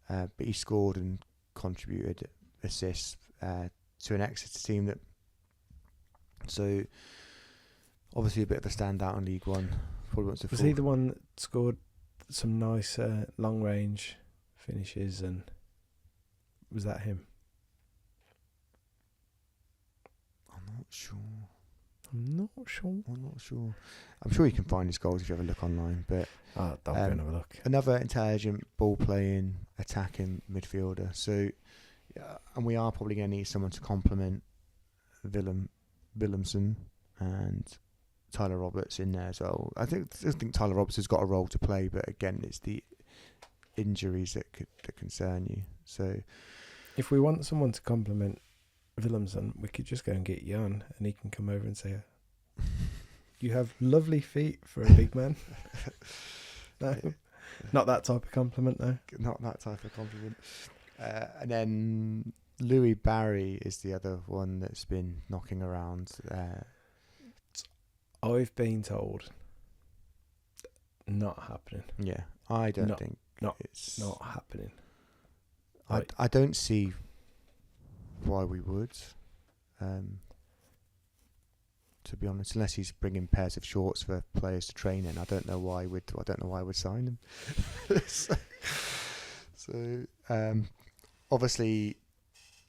But he scored and contributed assists to an Exeter team so obviously a bit of a standout in League One. Was he the one that scored some nice long range finishes, and was that him? I'm not sure. I'm sure you can find his goals if you have a look online. But I'll go and have a look. Another intelligent, ball-playing, attacking midfielder. So, and we are probably going to need someone to complement Willemsen and Tyler Roberts in there as well. I think Tyler Roberts has got a role to play, but again, it's the injuries that concern you. So, if we want someone to complement Willemsen, we could just go and get Jan, and he can come over and say, "You have lovely feet for a big man." No, not that type of compliment, though. Not that type of compliment. And then Louis Barry is the other one that's been knocking around. I've been told not happening. Yeah, I don't think it's not happening. I don't see why we would. To be honest, unless he's bringing pairs of shorts for players to train in, I don't know why I would sign him. so obviously,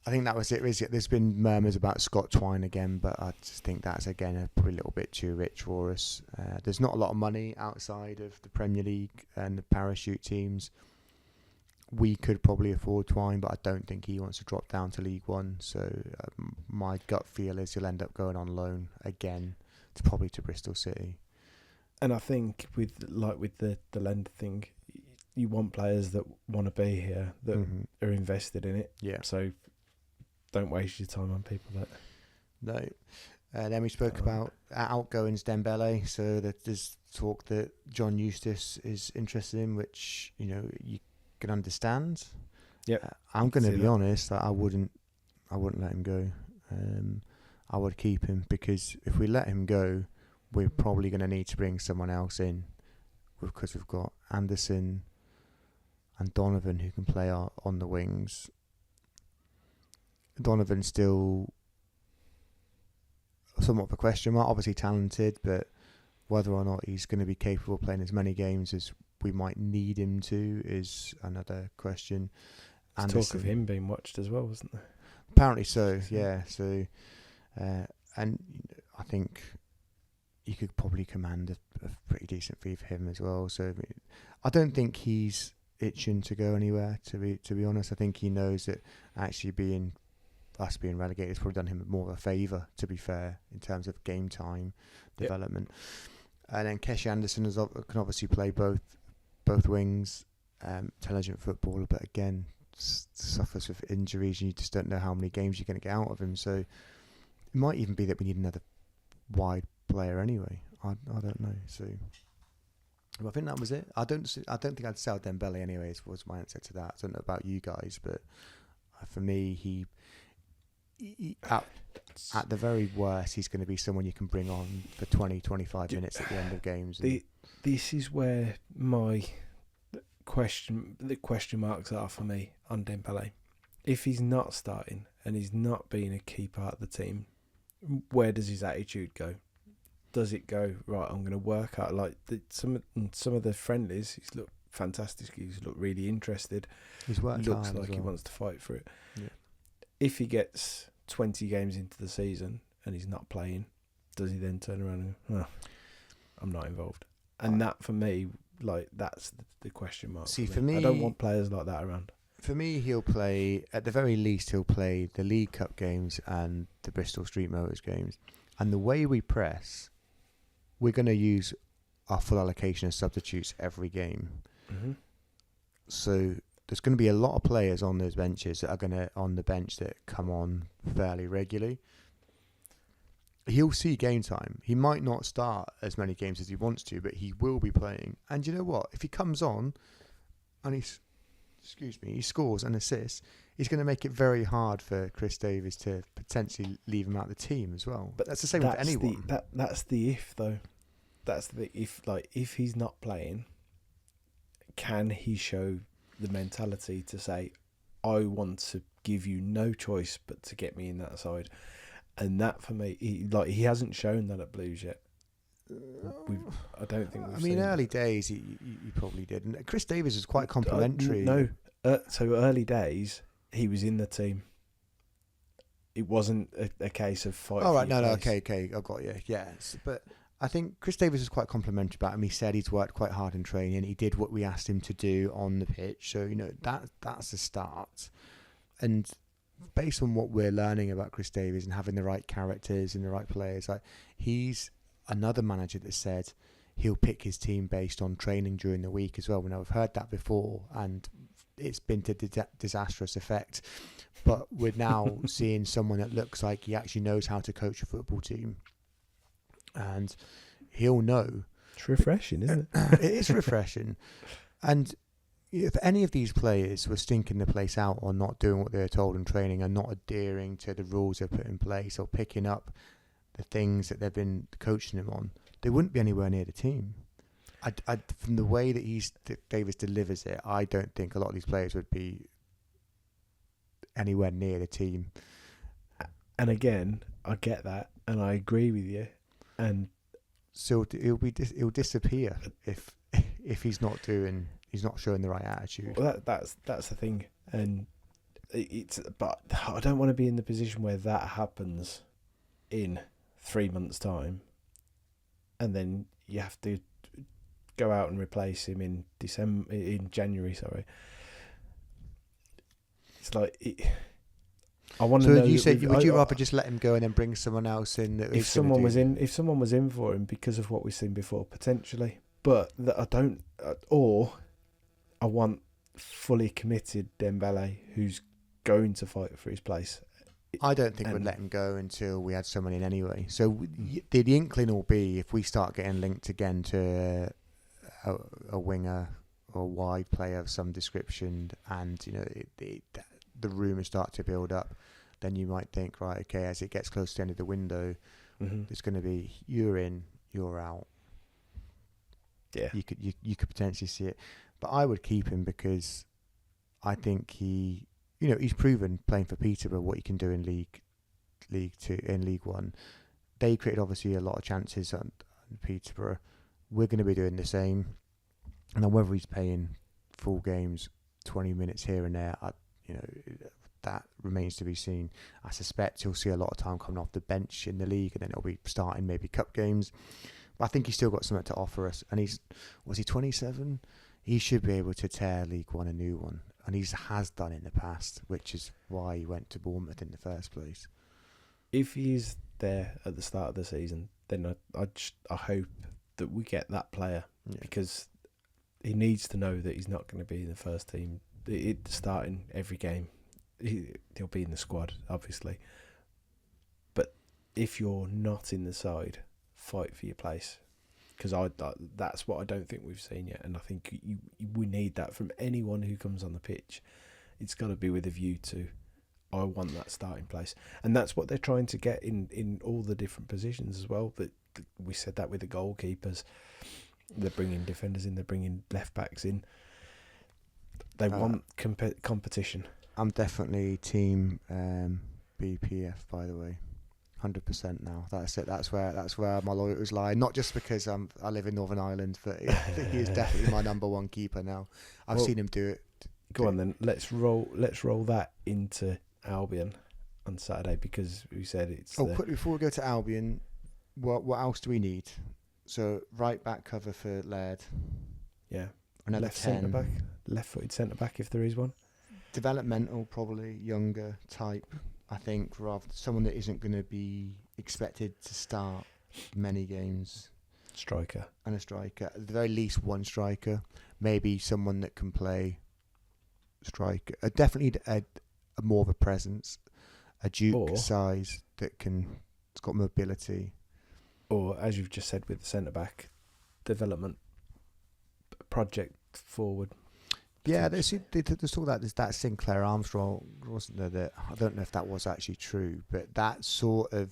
I think that was it. There's been murmurs about Scott Twine again, but I just think that's again probably a little bit too rich for us. There's not a lot of money outside of the Premier League and the parachute teams. We could probably afford Twine, but I don't think he wants to drop down to League One. So my gut feel is he'll end up going on loan again, probably to Bristol City. And I think with the lender thing, you want players that want to be here, that are invested in it. Yeah. So don't waste your time on people that. No. Then we spoke about outgoings Dembele. So there's talk that John Eustace is interested in, which you can understand. Yeah, I'm going to be honest. I wouldn't let him go. I would keep him, because if we let him go, we're probably going to need to bring someone else in, because we've got Anderson and Donovan who can play on the wings. Donovan's still somewhat of a question mark. Obviously talented, but whether or not he's going to be capable of playing as many games as we might need him to is another question. There's talk of him being watched as well, wasn't there? Apparently so, yeah. So, and I think you could probably command a pretty decent fee for him as well. So, I don't think he's itching to go anywhere. To be honest, I think he knows that actually being relegated has probably done him more of a favour, to be fair, in terms of game time development. And then Kesh Anderson can obviously play both wings, intelligent footballer, but again suffers with injuries, and you just don't know how many games you're going to get out of him. So it might even be that we need another wide player anyway. I don't know. So I think that was it. I don't think I'd sell Dembele anyways. Was my answer to that. I don't know about you guys, but for me, he at the very worst, he's going to be someone you can bring on for 20-25 minutes at the end of games. This is where the question marks are for me on Dembele. If he's not starting and he's not being a key part of the team, where does his attitude go? does it go right? I'm going to work out like some of the friendlies. He's looked fantastic. He's looked really interested. He's worked Looks hard like as he well. wants to fight for it. Yeah. If he gets 20 games into the season and he's not playing, does he then turn around and go, oh, I'm not involved? And that for me, like that's the question mark. See, for me, I don't want players like that around. For me, he'll play, at the very least, he'll play the League Cup games and the Bristol Street Motors games. And the way we press, we're going to use our full allocation of substitutes every game. Mm-hmm. So there's going to be a lot of players on those benches that are going to on the bench that come on fairly regularly. He'll see game time. He might not start as many games as he wants to, but he will be playing. And you know what? If he comes on and he scores and assists, he's going to make it very hard for Chris Davies to potentially leave him out of the team as well. But that's the same with anyone. That's the if, though. That's the if. Like, if he's not playing, can he show the mentality to say, I want to give you no choice but to get me in that side? And that, for me, he hasn't shown that at Blues yet. I don't think we've seen early days, he probably did. And Chris Davies was quite complimentary. So early days, he was in the team. It wasn't a case of fight. Oh, right, okay, I got you. Yes, but I think Chris Davies was quite complimentary about him. He said he's worked quite hard in training. He did what we asked him to do on the pitch. So, that's a start. And based on what we're learning about Chris Davies and having the right characters and the right players, like he's another manager that said he'll pick his team based on training during the week as well. Now, I've heard that before, and it's been to disastrous effect. But we're now seeing someone that looks like he actually knows how to coach a football team, and he'll know. It's refreshing, isn't it? It is refreshing. And if any of these players were stinking the place out or not doing what they're told in training and not adhering to the rules they've put in place or picking up the things that they've been coaching them on, they wouldn't be anywhere near the team. From the way that Davis delivers it, I don't think a lot of these players would be anywhere near the team. And again, I get that, and I agree with you. And so he'll disappear if he's not showing the right attitude. Well, that's the thing, and but I don't want to be in the position where that happens in 3 months' time, and then you have to go out and replace him in January. Sorry, it's like I want to know. So you said, would you rather just let him go and then bring someone else in? That if someone was in for him because of what we've seen before, potentially, but that I don't, or I want fully committed Dembele who's going to fight for his place. I don't think we'd let him go until we had someone in anyway. So the inkling will be if we start getting linked again to a winger or a wide player of some description, and the rumours start to build up, then you might think, right, okay, as it gets close to the end of the window, there's going to be you're in, you're out. Yeah, you could potentially see it, but I would keep him because I think he's proven playing for Peterborough what he can do in League Two, in League One. They created obviously a lot of chances on Peterborough. We're going to be doing the same, and then whether he's playing full games, 20 minutes here and there, that remains to be seen. I suspect he'll see a lot of time coming off the bench in the league, and then he'll be starting maybe cup games. But I think he's still got something to offer us. And was he 27? He should be able to tear League One a new one, and he has done in the past, which is why he went to Bournemouth in the first place. If he's there at the start of the season, then I hope that we get that player, because he needs to know that he's not going to be in the first team. Starting every game, he'll be in the squad, obviously. But if you're not in the side, fight for your place, because that's what I don't think we've seen yet, and I think we need that from anyone who comes on the pitch. It's got to be with a view to, I want that starting place, and that's what they're trying to get in all the different positions as well. That we said that with the goalkeepers, they're bringing defenders in, they're bringing left backs in. They want competition. I'm definitely team BPF, by the way. 100% now. That's it. That's where my loyalties lie. Not just because I live in Northern Ireland, but he is definitely my number one keeper now. I've seen him do it. Go on then. Let's roll that into Albion on Saturday, because we said it's. Quick before we go to Albion, what else do we need? So right back cover for Laird. Yeah. Another left 10. centre back, left-footed centre back if there is one. Developmental, probably younger type. I think rather someone that isn't going to be expected to start many games. Striker. And a striker. At the very least, one striker. Maybe someone that can play striker. Definitely a more of a presence. A Duke size that it's got mobility. Or, as you've just said with the centre back, development project forward. Yeah, there's talk that there's that Sinclair Armstrong, wasn't there? That I don't know if that was actually true, but that sort of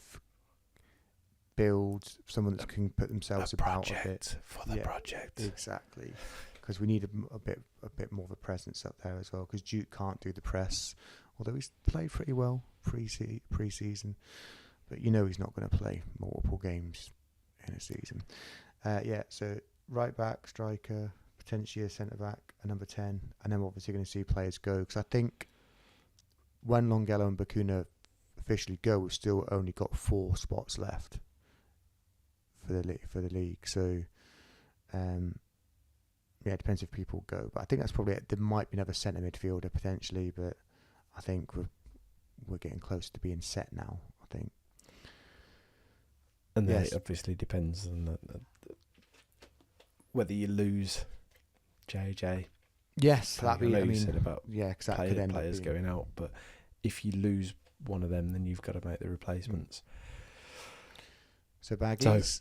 build someone that can put themselves about a bit for the project. Exactly, because we need a bit more of a presence up there as well. Because Duke can't do the press, although he's played pretty well pre-season, but he's not going to play multiple games in a season. So right back, striker, potentially a centre back, a number 10, and then we're obviously going to see players go, because I think when Longelo and Bakuna officially go, we've still only got 4 spots left for the league. So it depends if people go, but I think that's probably it. There might be another centre midfielder potentially, but I think we're getting close to being set now, I think. And then it obviously depends on whether you lose JJ. Yes, that you said about because players going out, but if you lose one of them, then you've got to make the replacements. So Baggies,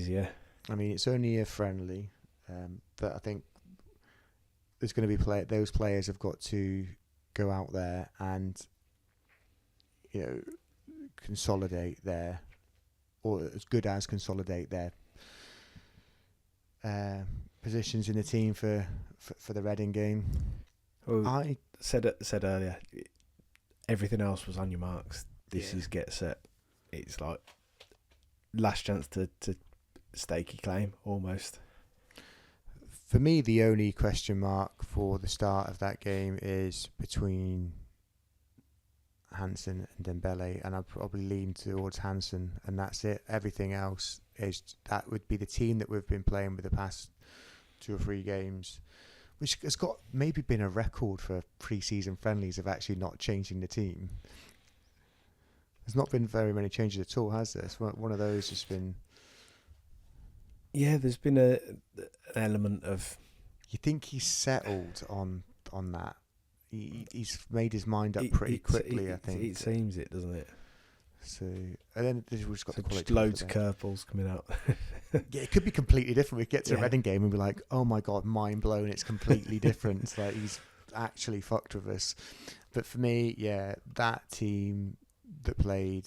yeah. I mean, it's only a friendly, but I think there's going to be those players have got to go out there and consolidate or as good as consolidate their positions in the team for the Reading game. Well, I said earlier, everything else was on your marks. This is get set. It's like last chance to stake your claim, almost. For me, the only question mark for the start of that game is between Hansen and Dembele, and I'd probably lean towards Hansen, and that's it. Everything else that would be the team that we've been playing with the past 2 or 3 games, which has got maybe been a record for pre-season friendlies of actually not changing the team. There's not been very many changes at all, has there? It's one of those has been. Yeah, there's been an element of. You think he's settled on that? He's made his mind up pretty quickly. I think it seems it, doesn't it? So, and then we've just got just loads of curveballs coming out. Yeah, it could be completely different. We get to a Reading game and be like, "Oh my god, mind blown! It's completely different." It's like he's actually fucked with us. But for me, that team that played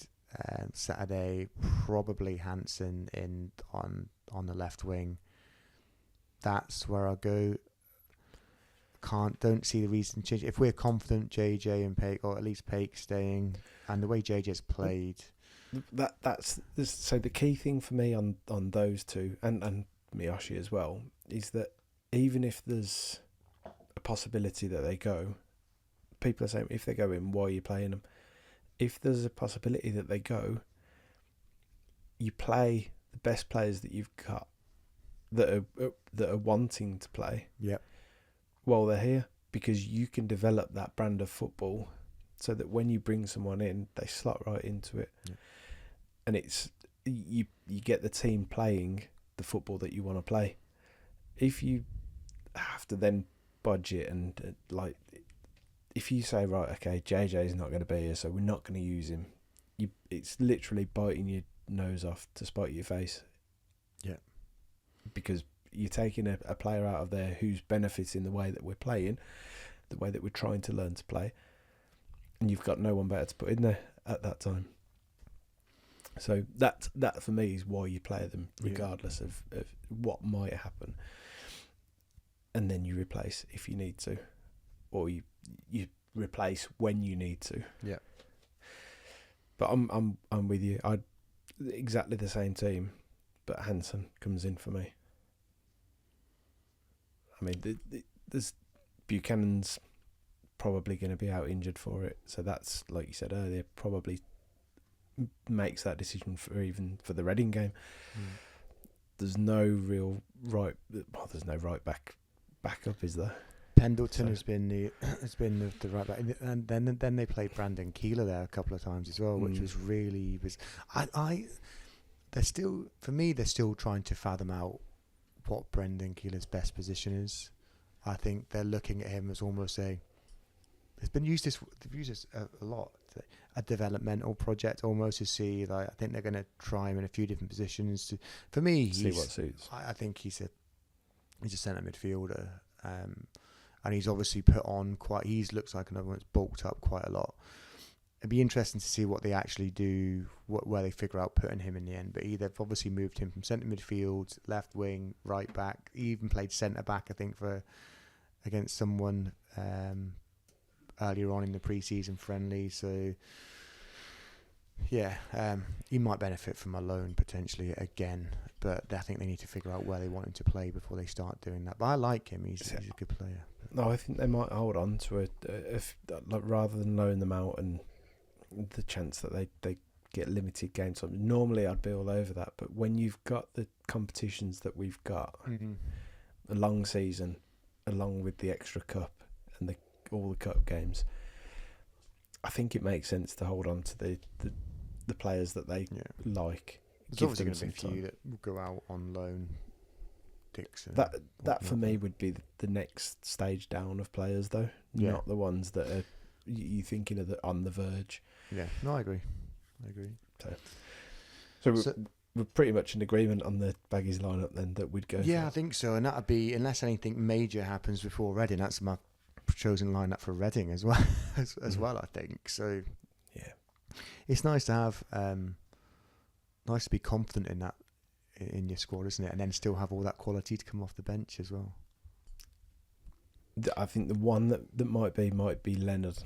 Saturday, probably Hansen on the left wing. That's where I go. Don't see the reason to change. If we're confident JJ and Paik, or at least Paik staying, and the way JJ's played, that's so the key thing for me on those two and Miyoshi as well is that even if there's a possibility that they go, people are saying if they go in, why are you playing them? If there's a possibility that they go, you play the best players that you've got that are wanting to play. Yep. While they're here, because you can develop that brand of football so that when you bring someone in, they slot right into it. Yeah. And it's you get the team playing the football that you want to play. If you have to then budget and if you say, right, okay, JJ's not going to be here, so we're not going to use him, it's literally biting your nose off to spite your face. Yeah. Because you're taking a player out of there who's benefiting the way that we're playing, the way that we're trying to learn to play, and you've got no one better to put in there at that time. So that for me is why you play them, regardless of what might happen. And then you replace if you need to, or you replace when you need to. Yeah. But I'm with you. I exactly the same team, but Hansen comes in for me. I mean, there's Buchanan's probably going to be out injured for it, so that's, like you said earlier, probably makes that decision for the Reading game. There's no real right. Well, there's no right backup, is there? Pendleton has been the right back, and then they played Brandon Keeler there a couple of times as well, which was really they're still, for me, they're still trying to fathom out what Brendan Keeler's best position is. I think they're looking at him as almost they've used this a lot, a developmental project almost, to see, like, I think they're going to try him in a few different positions to, for me, see what suits. I think he's a centre midfielder, and he's obviously put on quite. He looks like another one that's bulked up quite a lot. It'd be interesting to see what they actually do, where they figure out putting him in the end. But they've obviously moved him from centre midfield, left wing, right back. He even played centre back, I think, against someone earlier on in the pre-season friendly. So yeah, he might benefit from a loan potentially again. But I think they need to figure out where they want him to play before they start doing that. But I like him; he's a good player. No, I think they might hold on to it if, like, rather than loan them out and the chance that they get limited game time. Normally, I'd be all over that, but when you've got the competitions that we've got, a long season, along with the extra cup and all the cup games, I think it makes sense to hold on to the players that they like. There's obviously going to be a few that will go out on loan. Dixon. That for me would be the next stage down of players, though. Yeah. Not the ones that are you thinking of on the verge. Yeah, no, I agree. So we're pretty much in agreement on the Baggies lineup then, that we'd go. Yeah, I think so, and that'd be, unless anything major happens before Reading. That's my chosen lineup for Reading as well. as well, I think. So yeah, it's nice to have, nice to be confident in that. In your squad, isn't it? And then still have all that quality to come off the bench as well. I think the one that might be Leonard.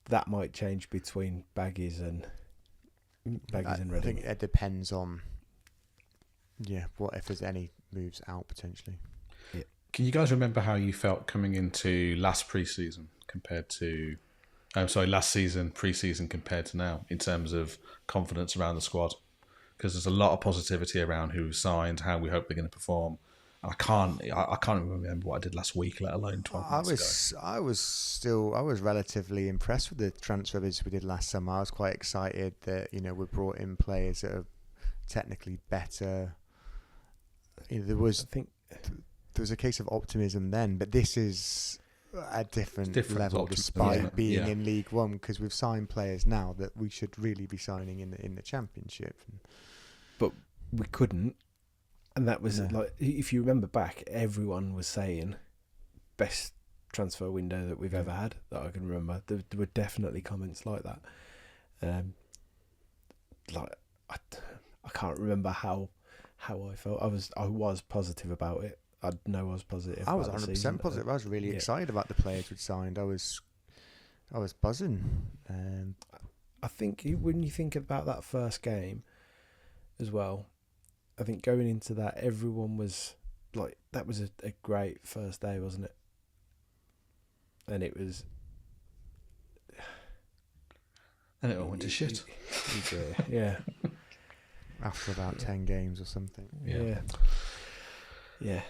That might change between Baggies and Reading. I think it depends on what if there's any moves out potentially. Yeah. Can you guys remember how you felt coming into last season compared to pre-season compared to now, in terms of confidence around the squad? Because there's a lot of positivity around who signed, how we hope they're going to perform. And I can't even remember what I did last week, let alone 12 months ago. I was relatively impressed with the transfer visits we did last summer. I was quite excited that, we brought in players that are technically better. There was a case of optimism then, but this is a different level, despite being in League One, because we've signed players now that we should really be signing in the Championship. But we couldn't, and that was like, if you remember back, everyone was saying best transfer window that we've ever had that I can remember. There were definitely comments like that. I can't remember how I felt. I was positive about it. I know I was positive. I was 100% positive. I was really excited about the players we'd signed. I was buzzing. I think when you think about that first game as well, I think going into that, everyone was like, that was a great first day, wasn't it? And it was. And it all went to shit. Yeah. After about 10 games or something. Yeah.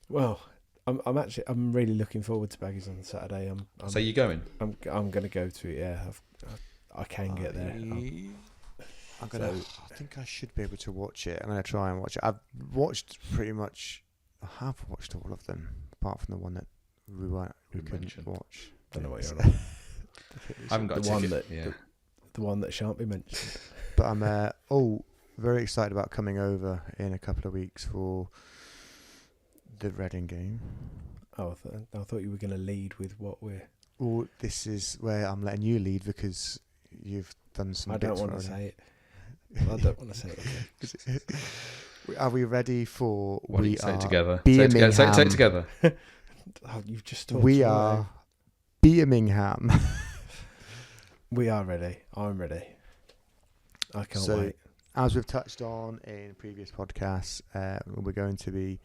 Well, I'm really looking forward to Baggies on Saturday. So you going? I'm going to go to it. Yeah, I can get there. I think I should be able to watch it. I'm going to try and watch it. I've watched pretty much. I have watched all of them, apart from the one that we couldn't watch. Don't know what you're on. I haven't got the one the one that shan't be mentioned. But I'm very excited about coming over in a couple of weeks for the Reading game. Oh, I thought you were going to lead with what we're. Well, this is where I'm letting you lead because you've done some. I don't want to say it. I don't want to say it. Okay. Are we ready for? Why don't you say it together? Birmingham. Say it together. You've just talked. We are Birmingham. We are ready. I'm ready. I can't wait. As we've touched on in previous podcasts, we're going to be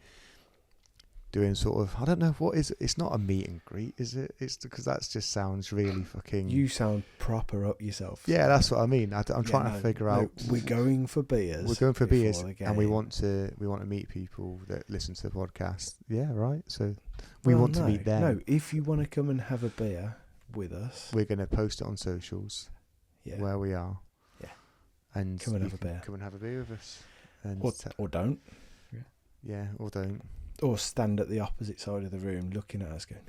doing sort of, I don't know what is it? It's not a meet and greet, is it? It's because that just sounds really fucking. You sound proper up yourself. Yeah, that's what I mean. I'm trying to figure out. We're going for beers. We're going for beers, the and we game. want to meet people that listen to the podcast. Yeah, right. So we want to meet them. No, if you want to come and have a beer with us, we're going to post it on socials. Yeah. Where we are. Yeah. And come and have a beer. Come and have a beer with us. And or don't. Yeah, or don't. Or stand at the opposite side of the room looking at us going,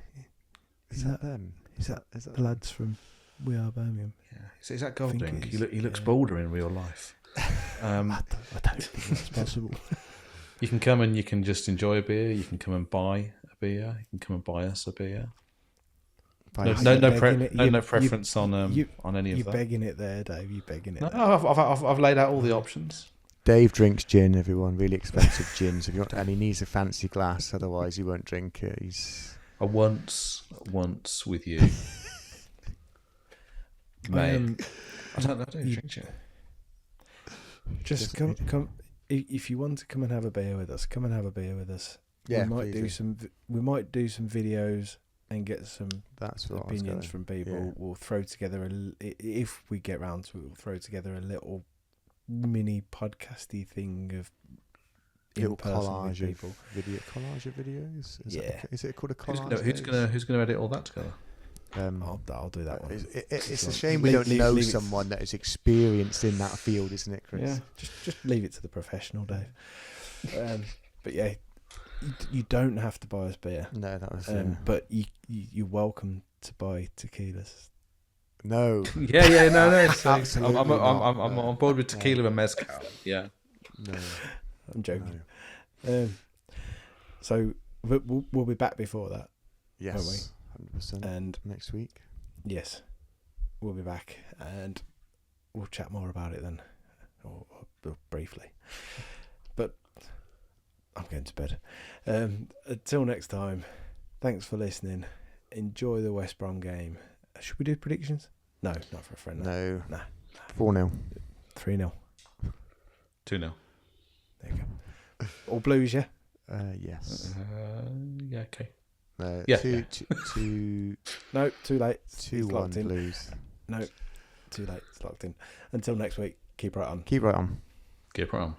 Is that them? Is that the lads from We Are Birmingham? Yeah. Is that Golding? He looks yeah. bolder in real life. I don't think that's possible. You can come and you can just enjoy a beer. You can come and buy a beer. You can come and buy us a beer. No preference on any of that. You're begging it there, Dave. You're begging it. No, there. I've laid out all the options. Dave drinks gin, everyone. Really expensive gins. If you want, and he needs a fancy glass, otherwise he won't drink it. He's a once with you, mate. I don't drink gin. Just come. If you want to come and have a beer with us, come and have a beer with us. Yeah, we might do some videos and get some opinions from people. Yeah. We'll throw together if we get round to it, we'll throw together a little mini podcasty thing of little collage of videos. Is it called a collage? Who's gonna edit all that together? I'll do that one. It's a shame we don't know someone that is experienced in that field, isn't it, Chris? Yeah, just leave it to the professional, Dave. But yeah, you don't have to buy us beer. No, that was. But you're welcome to buy tequilas. No. Yeah, no. Absolutely I'm on board with tequila and mezcal. Yeah. No, I'm joking. No. So we'll be back before that. Yes. 100%. And next week. Yes, we'll be back and we'll chat more about it then, or briefly. But I'm going to bed. Until next time, thanks for listening. Enjoy the West Brom game. Should we do predictions? No, not for a friend. No. Nah. 4-0. 3-0. 2-0. There you go. All Blues, yeah? Yes. Yeah, okay. Yeah. Two. No, too late. 2-1 Blues. No, too late. It's locked in. Until next week, keep right on. Keep right on. Keep right on.